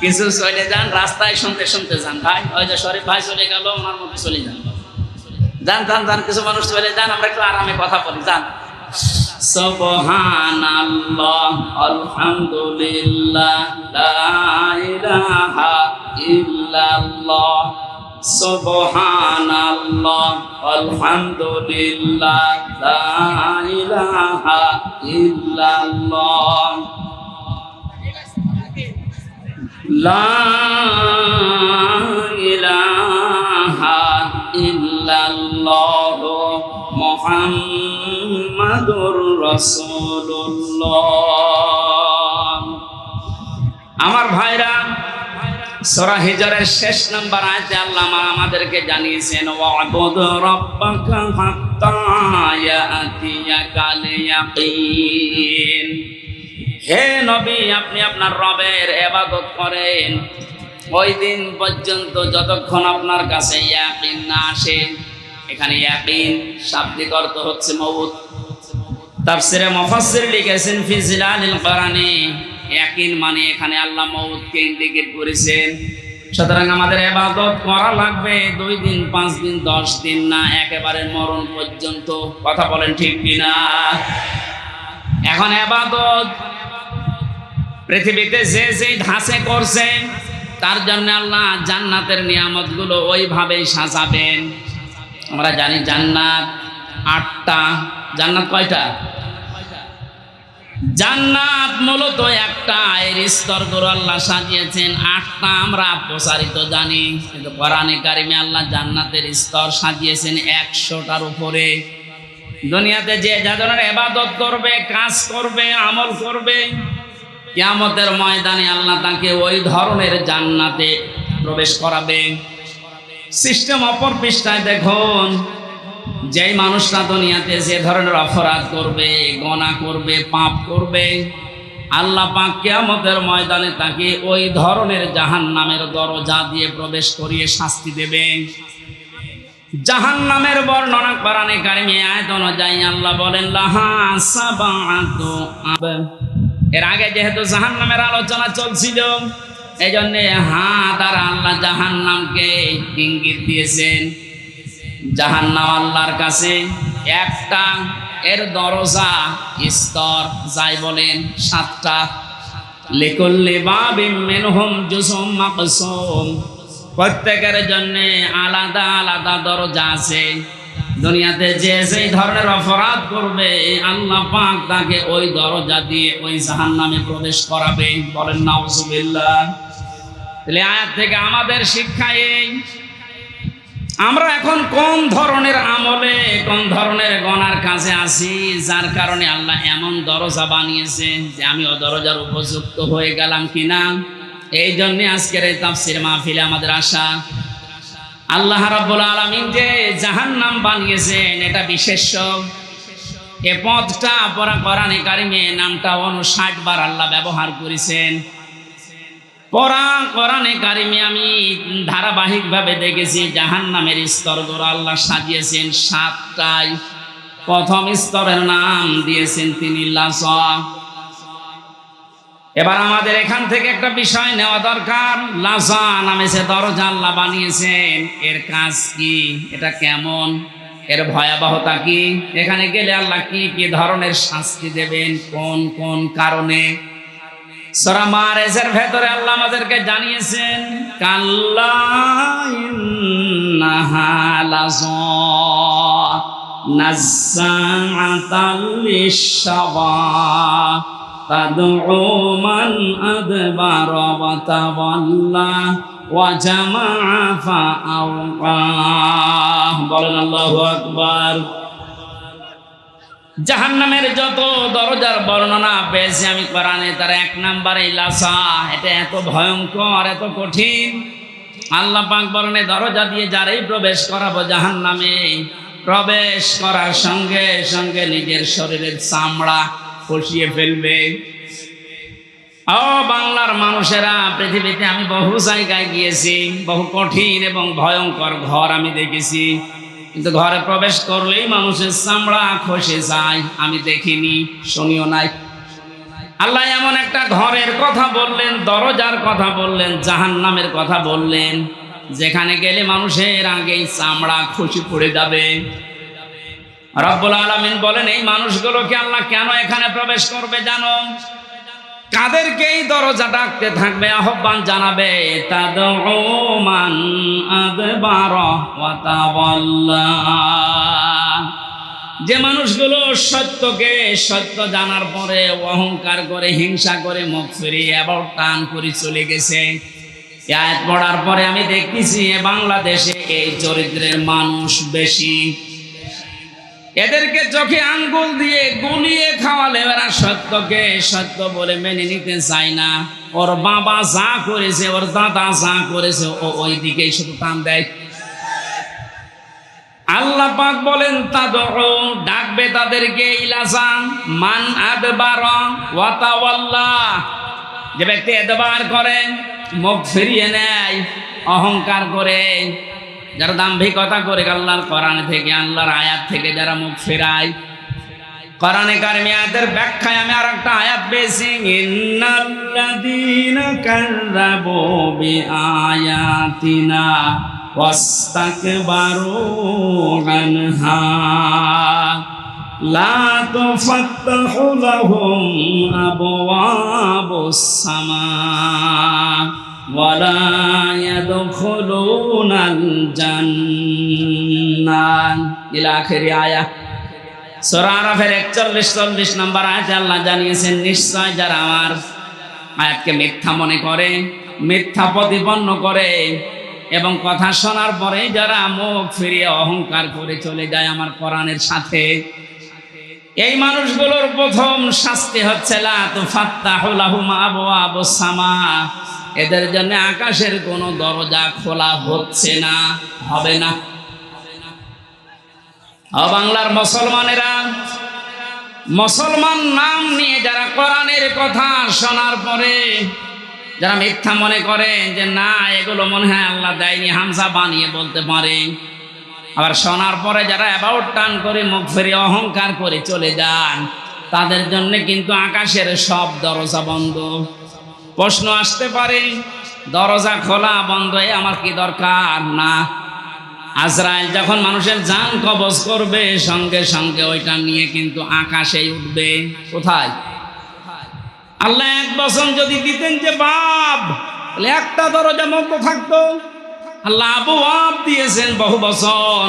কিছু চলে যান, রাস্তায় শুনতে শুনতে যান। ভাই, ওই যে শরীফ ভাই চলে গেল, ওনার মধ্যে চলে যান। যান যান যান, কিছু মানুষ চলে যান, আমরা একটু আরামে কথা বলি। যান। সুবহানাল্লাহ, আলহামদুলিল্লাহ, লা ইলাহা ইল্লাল্লাহ। সুবহানাল্লাহ, আলহামদুলিল্লাহ, লা ইলাহা ইল্লাল্লাহ। লা ইলাহা ইল্লাল্লাহ মুহাম্মাদুর রাসূলুল্লাহ। আমার ভাইরা, সূরা হিজরের শেষ নাম্বার আয়াতে আল্লাহ আমাদেরকে জানিয়েছেন, ওয়া'বুদ রাব্বাকা হাত্তা ইয়াতিয়াকাল ইয়াকিন। হে নবী, আপনি আপনার রবের ইবাদত করেন ওই দিন পর্যন্ত যতক্ষণ আপনার কাছে ইয়াকিন না আসে। এখানে ইয়াকিন শাব্দিক অর্থ হচ্ছে মউত। তাফসীরে মুফাসসির লিখেছেন ফি জিলালিল কোরআনি, ইয়াকিন মানে এখানে আল্লাহ মউতকে ইন্ডিকেট করেছেন। সুতরাং আমাদের ইবাদত করা লাগবে 2 দিন, 5 দিন, 10 দিন না, একেবারে মরণ পর্যন্ত। কথা বলেন ঠিক কিনা? এখন ইবাদত পৃথিবীতে যে যেই ধাঁচে করছেন, তার জন্য আল্লাহ জান্নাতের নিয়ামতগুলো ওইভাবেই সাজাবেন। আমরা জানি জান্নাত 8টা। জান্নাত কয়টা? জান্নাত মূলত একটা, এর স্তরগুলো আল্লাহ সাজিয়েছেন 8টা। আমরা প্রসারিত জানি, কিন্তু কোরআনে কারিমে আল্লাহ জান্নাতের স্তর সাজিয়েছেন 100টার উপরে। দুনিয়াতে যে যা ধরনের ইবাদত করবে, কাজ করবে, আমল করবে, কিয়ামতের ময়দানে আল্লাহ তাকে ওই ধরনের জান্নাতে প্রবেশ করাবে। সিস্টেম অপর পৃষ্ঠায় দেখুন, যেই মানুষটা দুনিয়াতে যে ধরনের অপরাধ করবে, গুনাহ করবে, পাপ করবে, আল্লাহ পাক কিয়ামতের ময়দানে তাকে ওই ধরনের জাহান্নামের দরজা দিয়ে প্রবেশ করিয়ে শাস্তি দেবে। জাহান্নামের বর্ণনা কোরআনে কারিমে আয়াত অনুযায়ী আল্লাহ বলেন লাহা সাবাতু আব। এর আগে যেহেতু জাহান্নামের আলোচনা চলছিল, এই জন্য দ্বারা আল্লাহ জাহান্নামকে ইঙ্গিত দিয়েছেন। জাহান্নাম আল্লাহর কাছে একটা, এর দরজা স্তর যাই বলেন 7টা। লিকুল্লি বাবিম মিনহুম জুসুম মাকসুম, প্রত্যেকের জন্য আলাদা আলাদা দরজা আছে। দুনিয়াতে যে সেই ধরনের অপরাধ করবে, আল্লাহ পাক তাকে ওই দরজা দিয়ে ওই জাহান্নামে প্রবেশ করাবে। বলেন নাউজুবিল্লাহ। তাহলে আয়াত থেকে আমাদের শিক্ষা এই, আমরা এখন কোন ধরনের আমলে, কোন ধরনের গুনার কাছে আছি, যার কারণে আল্লাহ এমন দরজা বানিয়েছেন যে আমি ও দরজার উপযুক্ত হয়ে গেলাম কিনা। এই জন্য আজকের এই তাফসীর মাহফিলে আমাদের আশা, আল্লাহ রাব্বুল আলামিন যে জাহান্নাম বানিয়েছেন এটা বিশেষ্য। এ পদটা কোরআনে কারিমে নামটা 59 বার আল্লাহ ব্যবহার করেছেন। কোরআনে কারিমে আমি ধারাবাহিকভাবে দেখেছি জাহান্নামের স্তরগুলো আল্লাহ সাজিয়েছেন 7টায়। প্রথম স্তরের নাম দিয়েছেন তিনি লাযা। এবার আমাদের এখান থেকে একটা বিষয় নেওয়া দরকার। লাযা নামে যে দরজা আল্লাহ বানিয়েছেন, এর কাজ কি, এটা কেমন, এর ভয়াবহতা কি, এখানে গেলে আল্লাহ কি কি ধরনের শাস্তি দেবেন, কোন কোন কারণে। সূরা মাআরিজের ভেতরে আল্লাহ আমাদেরকে জানিয়েছেন কাল্লা ইন্নাহা লাযা নাযাআতাল লিশশাওয়া তাদউ মান আদবারা ওয়া তাওয়াল্লা ওয়া জামাআ ফাআওয়া। বলেন আল্লাহু আকবার। জাহান্নামের যত দরজার বর্ণনা পেয়েছি আমি কোরআনে, তার 1 নম্বরে লাযা। এটা এত ভয়ঙ্কর, এত কঠিন। আল্লাহ পাক বলেন দরজা দিয়ে যারাই প্রবেশ করাবো জাহান্নামে, প্রবেশ করার সঙ্গে সঙ্গে নিজের শরীরের চামড়া খসিয়ে ফেলবে। ও বাংলার মানুষেরা, পৃথিবীতে আমি বহু জায়গায় গিয়েছি, বহু কঠিন এবং ভয়ঙ্কর ঘর আমি দেখেছি, কিন্তু ঘরে প্রবেশ করলেই মানুষের চামড়া খসে যায়। আমি দেখিনি, শুনিও নাই। আল্লাহ এমন একটা ঘরের কথা বললেন, দরজার কথা বললেন, জাহান্নামের কথা বললেন, যেখানে গেলে মানুষের আগেই চামড়া খসে পড়ে যাবে। রব্বুল আলামিন বলেন এই মানুষগুলোকে আল্লাহ কেন এখানে প্রবেশ করবে জানো? কাদেরকে এই দরজা ডাকতে থাকবে, আহ্বান জানাবে, তাদউ মান আদবারা ওয়া তাওয়াল্লা। যে মানুষগুলো সত্যকে সত্য জানার পরে অহংকার করে, হিংসা করে, মুখ ফিরিয়ে আবার টান করে চলে গেছে। এই আয়াত পড়ার পরে আমি দেখতেছি বাংলাদেশে এই চরিত্রের মানুষ বেশি। এদেরকে চোখে আঙ্গুল দিয়ে গুলিয়ে খাওয়ালে এরা সত্যকে সত্য বলে মেনে নিতে চায় না। ওর বাবা যা করেছে, ওর দাদা যা করেছে, ও ওই দিকেই শুধু টান দেয়। আল্লাহ পাক বলেন তাদউ, ডাকবে তাদেরকে, ইলাযা মান আদবারা ওয়া তাওয়াল্লা। যে ব্যক্তি এদবার করে, মুখ ফিরিয়ে নেয়, অহংকার করে, যারা দাম্ভিকতা করে, আল্লাহর কোরআন থেকে, আল্লাহর আয়াত থেকে যারা মুখ ফেরায়। কোরআনে কারিমে আয়াতের ব্যাখ্যায় আমি আরেকটা আয়াত পেয়েছি, ইন্নাল্লাযীনা কাযযাবু বিআয়াতিনা ওয়াস্তাকবারু আনহা লা তুফাত্তাহু লাহুম আবওয়াবুস সামা ওয়ালা ইয়াদখুলুনাল জান্নাহ ইলা আখিরি আয়াত। সূরা আরাফের 41-40 নম্বর আয়াতে আল্লাহ জানিয়েছেন নিশ্চয় যারা আমার আয়াতকে মিথ্যা মনে করে, মিথ্যা প্রতিপন্ন করে এবং কথা শোনার পরে যারা মুখ ফিরিয়ে অহংকার করে চলে যায় আমার কোরআনের সাথে, এই মানুষগুলোর প্রথম শাস্তি হচ্ছে লা তুফাত্তাহু লাহুম আবওয়াবুস সামা, এদের জন্য আকাশের কোনো দরজা খোলা হচ্ছে না, হবে না। বাংলার মুসলমানেরা, মুসলমান নাম নিয়ে যারা কোরআনের কথা শোনার পরে যারা মিথ্যা মনে করে যে না এগুলো মনে হয় আল্লাহ দেয়নি, হামজা বানিয়ে বলতে পারে, আবার শোনার পরে যারা অ্যাবাউট টান করে মুখ ফিরে অহংকার করে চলে যান, তাদের জন্য কিন্তু আকাশের সব দরজা বন্ধ। প্রশ্ন আসতে পারে দরজা খোলা বন্ধ এ আমার কি দরকার? না, আজরাইল যখন মানুষের জান কবজ করবে সঙ্গে সঙ্গে ওইটা নিয়ে কিন্তু আকাশে উঠবে। কোথায়? আল্লাহ এক বচন যদি দিতেন যে বাপ, তাহলে একটা দরজা বন্ধ থাকতো। আল্লাহ আবওয়াব দিয়েছেন বহু বচন।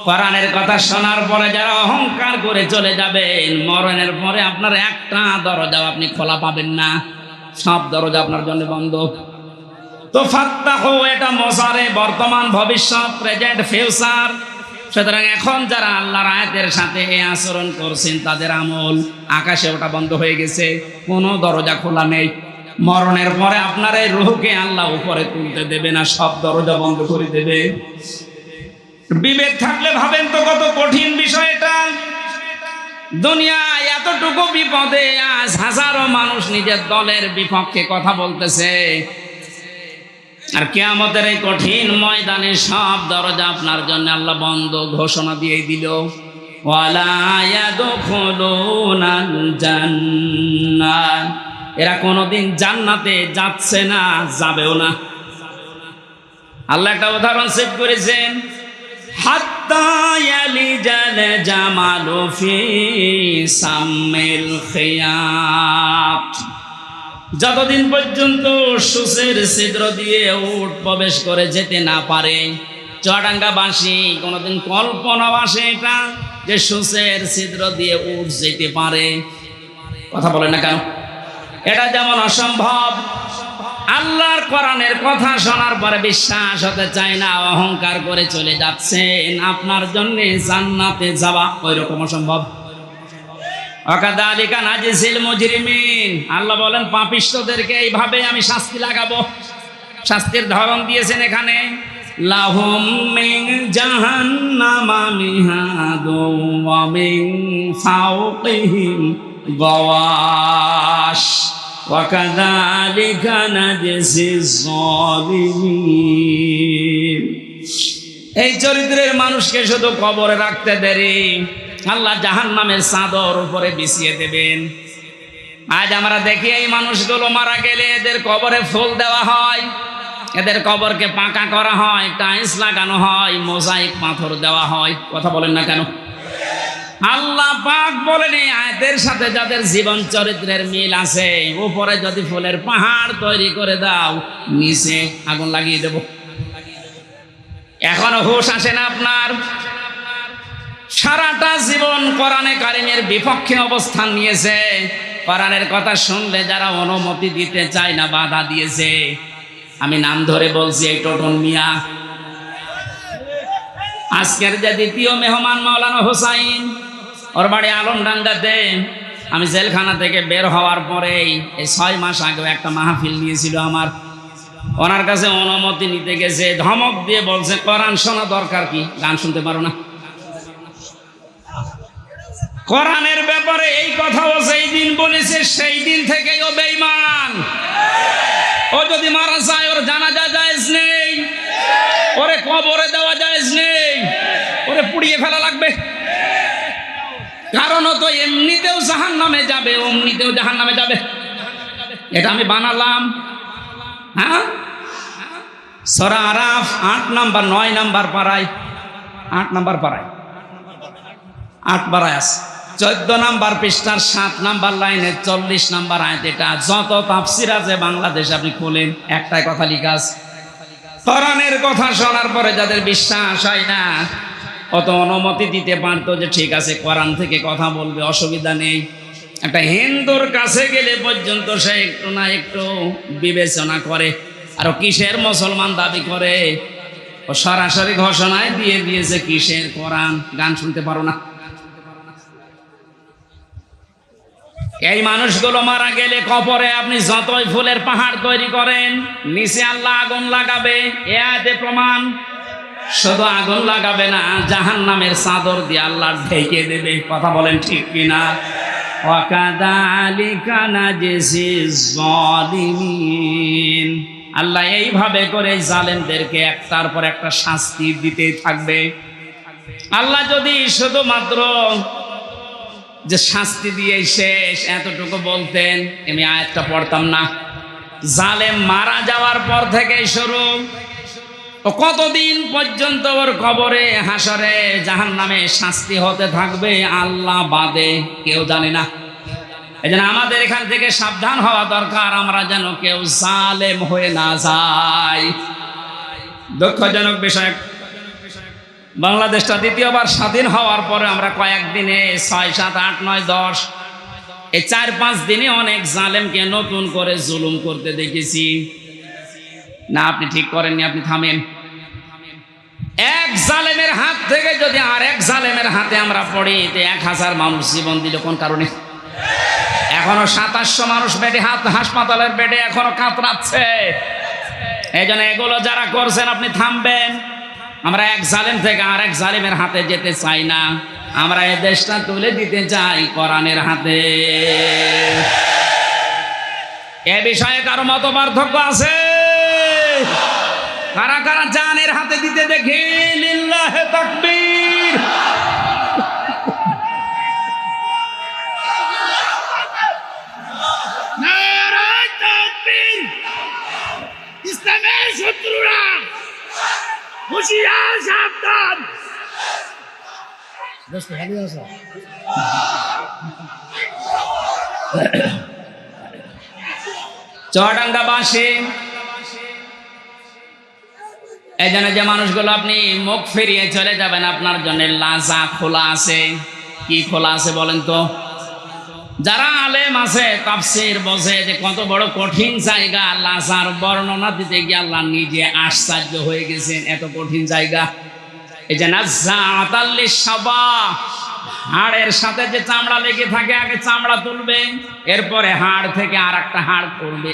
কোরআনের কথা শোনার পরে যারা অহংকার করে চলে যাবেন, মরণের পরে আপনার একটা দরজাও আপনি খোলা পাবেন না, সব দরজা আপনার জন্য বন্ধ। তো ফাত্তাহু এটা মজারে বর্তমান, ভবিষ্যৎ, প্রেজেন্ট, ফিউচার। সুতরাং এখন যারা আল্লাহর আয়াতের সাথে এই আচরণ করছেন তাদের আমল আকাশে ওটা বন্ধ হয়ে গেছে, কোনো দরজা খোলা নেই। মরণের পরে আপনার এই রূহকে আল্লাহ উপরে তুলতে দেবে না, সব দরজা বন্ধ করে দেবে। বিবেক থাকলে ভাবেন তো কত কঠিন বিষয় এটা। দুনিয়ায় এতটুকু বিপদে আজ হাজারো মানুষ নিজের দলের বিপক্ষে কথা বলতেছে, আর কিয়ামতের এই কঠিন ময়দানে সব দরজা আপনার জন্য আল্লাহ বন্ধ ঘোষণা দিয়ে দিল। ওয়ালা ইয়াদখুলুনাল জান্নাহ, এরা কোনোদিন জান্নাতে যাচ্ছে না, যাবেও না। আল্লাহ একটা উদাহরণ সেট করেছেন, হাত্তা ইয়ালিজাল জামালু ফি সাম্মিল খিয়াত, যতদিন পর্যন্ত সূচের ছিদ্র দিয়ে উট প্রবেশ করে যেতে না পারে। চুয়াডাঙ্গাবাসী কোনোদিন কল্পনাও আসে এটা যে সূচের ছিদ্র দিয়ে উট যেতে পারে? কথা বলে না কেন? এটা যেমন অসম্ভব, আল্লাহর কোরআনের কথা শোনার পরে বিশ্বাস হতে চায় না, অহংকার করে চলে যাচ্ছেন, আপনার জন্য জান্নাতে যাওয়া ওই রকম অসম্ভব। ওয়াকাযালিকা নাজিজিল মুজরিমিন, আল্লাহ বলেন পাপিষ্ঠদেরকে এইভাবে আমি শাস্তি লাগাবো। শাস্তির ধরন দিয়েছেন এখানে, লাহুম মিন জাহান্নামা মিহাদু ওয়া মিন ফাওকিহিম গাওয়াশ ওয়াকাযালিকা নাজিজিজ যালিমিন। এই চরিত্রের মানুষকে শুধু কবরে রাখতে দেরি, আল্লাহ জাহান্নামের চাদর উপরে বিছিয়ে দেবেন। আজ আমরা দেখি এই মানুষগুলো মারা গেলে এদের কবরে ফুল দেওয়া হয়, এদের কবরকে পাকা করা হয়, টাইলস লাগানো হয়, মোজাইক পাথর দেওয়া হয়। কথা বলেন না কেন? আল্লাহ পাক বলেন এই আয়াতের সাথে যাদের জীবন চরিত্রের মিল আছে, উপরে যদি ফুলের পাহাড় তৈরি করে দাও, নিচে আগুন লাগিয়ে দেব। এখনো হুঁশ আসে না আপনার? সারাটা জীবন কোরআনে কারিমের বিপক্ষে অবস্থান নিয়েছে, কোরআনের কথা শুনলে যারা অনুমতি দিতে চায় না, বাধা দিয়েছে। আমি নাম ধরে বলছি, এই টোটন মিয়া। আজকের যে দ্বিতীয় মেহমান মাওলানা হোসাইন, ওর বাড়ি আলমডাঙ্গাতে। আমি জেলখানা থেকে বের হওয়ার পরেই এই 6 মাস আগেও একটা মাহফিল নিয়েছিল আমার, ওনার কাছে অনুমতি নিতে গেছে, ধমক দিয়ে বলছে কোরআন শোনা দরকার কি, গান শুনতে পারো না? কোরআনের ব্যাপারে এই কথাও সেই দিন বলেছে, সেই দিন থেকেই ও বেঈমান। ও যদি মারা যায় ওর জানাজা জায়েজ নেই, ওরে কবরে দেওয়া জায়েজ নেই, ওরে পুড়িয়ে ফেলা লাগবে। কারণ ও তো এমনিতেও জাহান্নামে যাবে, অমনিতেও জাহান্নামে যাবে। এটা আমি বানালাম। হ্যাঁ, সূরা আরাফ 8 নাম্বার 9 নাম্বার পারায়, 8 নাম্বার পারায় 8 পারায় আছে, 14 নাম্বার পৃষ্ঠার 7 নাম্বার লাইনে 40 নাম্বার আয়াত। এটা যত তাফসীর আছে বাংলাদেশ আপনি খোলেন, একটাই কথা লেখা আছে, কোরআনের কথা শোনার পরে যাদের বিশ্বাস হয় না, অত অনুমতি দিতে পারতো যে ঠিক আছে কোরআন থেকে কথা বলবে, অসুবিধা নেই। একটা হিন্দুর কাছে গেলে পর্যন্ত সে একটু না একটু বিবেচনা করে, আর কিসের মুসলমান দাবি করে। ও সরাসরি ঘোষণায় দিয়ে দিয়েছে কিসের কোরআন, গান শুনতে পারো না। এই মানুষগুলো মারা গেলে কবরে আপনি যতই ফুলের পাহাড় তৈরি করেন, নিচে আল্লাহ আগুন লাগাবে। এ আয়াতে প্রমাণ। শুধু আগুন লাগাবে না, জাহান্নামের চাদর দিয়ে আল্লাহ ঢেকে দেবে। কথা বলেন ঠিক কিনা? ওয়াকাযালিকা নাজজিজ যালিমিন। আল্লাহ এইভাবে করে জালেমদেরকে একটার পর একটা শাস্তি দিতেই থাকবে। আল্লাহ যদি শুধুমাত্র যে শাস্তি দিয়ে শেষ এতটুকু বলতেন, আমি আয়াতটা পড়তাম না। জালেম মারা যাওয়ার পর থেকে শুরু, ও কতদিন পর্যন্ত ওর কবরে হাসরে জাহান্নামে শাস্তি হতে থাকবে আল্লাহ বাদে কেউ জানে না। এই জন্য আমাদের এখান থেকে সাবধান হওয়া দরকার, আমরা যেন কেউ জালেম হয়ে না যাই। দুঃখজনক বিষয়, বাংলাদেশটা দ্বিতীয়বার স্বাধীন হওয়ার পরে আমরা কয়েকদিনে 6, 7, 8, 9, 10 এই 4-5 দিনে অনেক জালেমকে নতুন করে জুলুম করতে দেখেছি। না, আপনি ঠিক করেননি, আপনি থামেন। এক জালেমের হাত থেকে যদি আরেক জালেমের হাতে আমরা পড়ি, 1000 মানুষ জীবন দিল কোন কারণে? এখনো 2700 মানুষ বেডে, হাসপাতালের বেডে এখনো কাতরাচ্ছে। এই জন্য এগুলো যারা করছেন আপনি থামবেন। আমরা এক জালেম থেকে আরেক জালেমের হাতে যেতে চাই না, আমরা এই দেশটা তুলে দিতে চাই কোরআনের হাতে। এ বিষয়ে কারো মত পার্থক্য আছে? কারা কারা জানের হাতে দিতে দেখি? লিল্লাহে তাকবীর। নারায়ে তাকবীর। ইসলামের শত্রুরা হুঁশিয়ার, সাবধান। চুয়াডাঙ্গাবাসী, এই জন্য যে মানুষগুলো আপনি মুখ ফিরিয়ে চলে যাবেন, আপনার জন্য লাজা খোলা আছে। কি খোলা আছে বলেন তো? যারা আলেম আছে, তাফসীর বোঝে যে কত বড় কঠিন জায়গা। লাজার বর্ণনা দিতে গিয়ে আল্লাহ নিজে আশ্চর্য হয়ে গেছেন, এত কঠিন জায়গা। এই যে নাজ্জাআতাল লিশ-শাবা, হাড়ের সাথে যে চামড়া লেগে থাকে, আগে চামড়া তুলবে, এরপরে হাড় থেকে আর একটা হাড় করবে।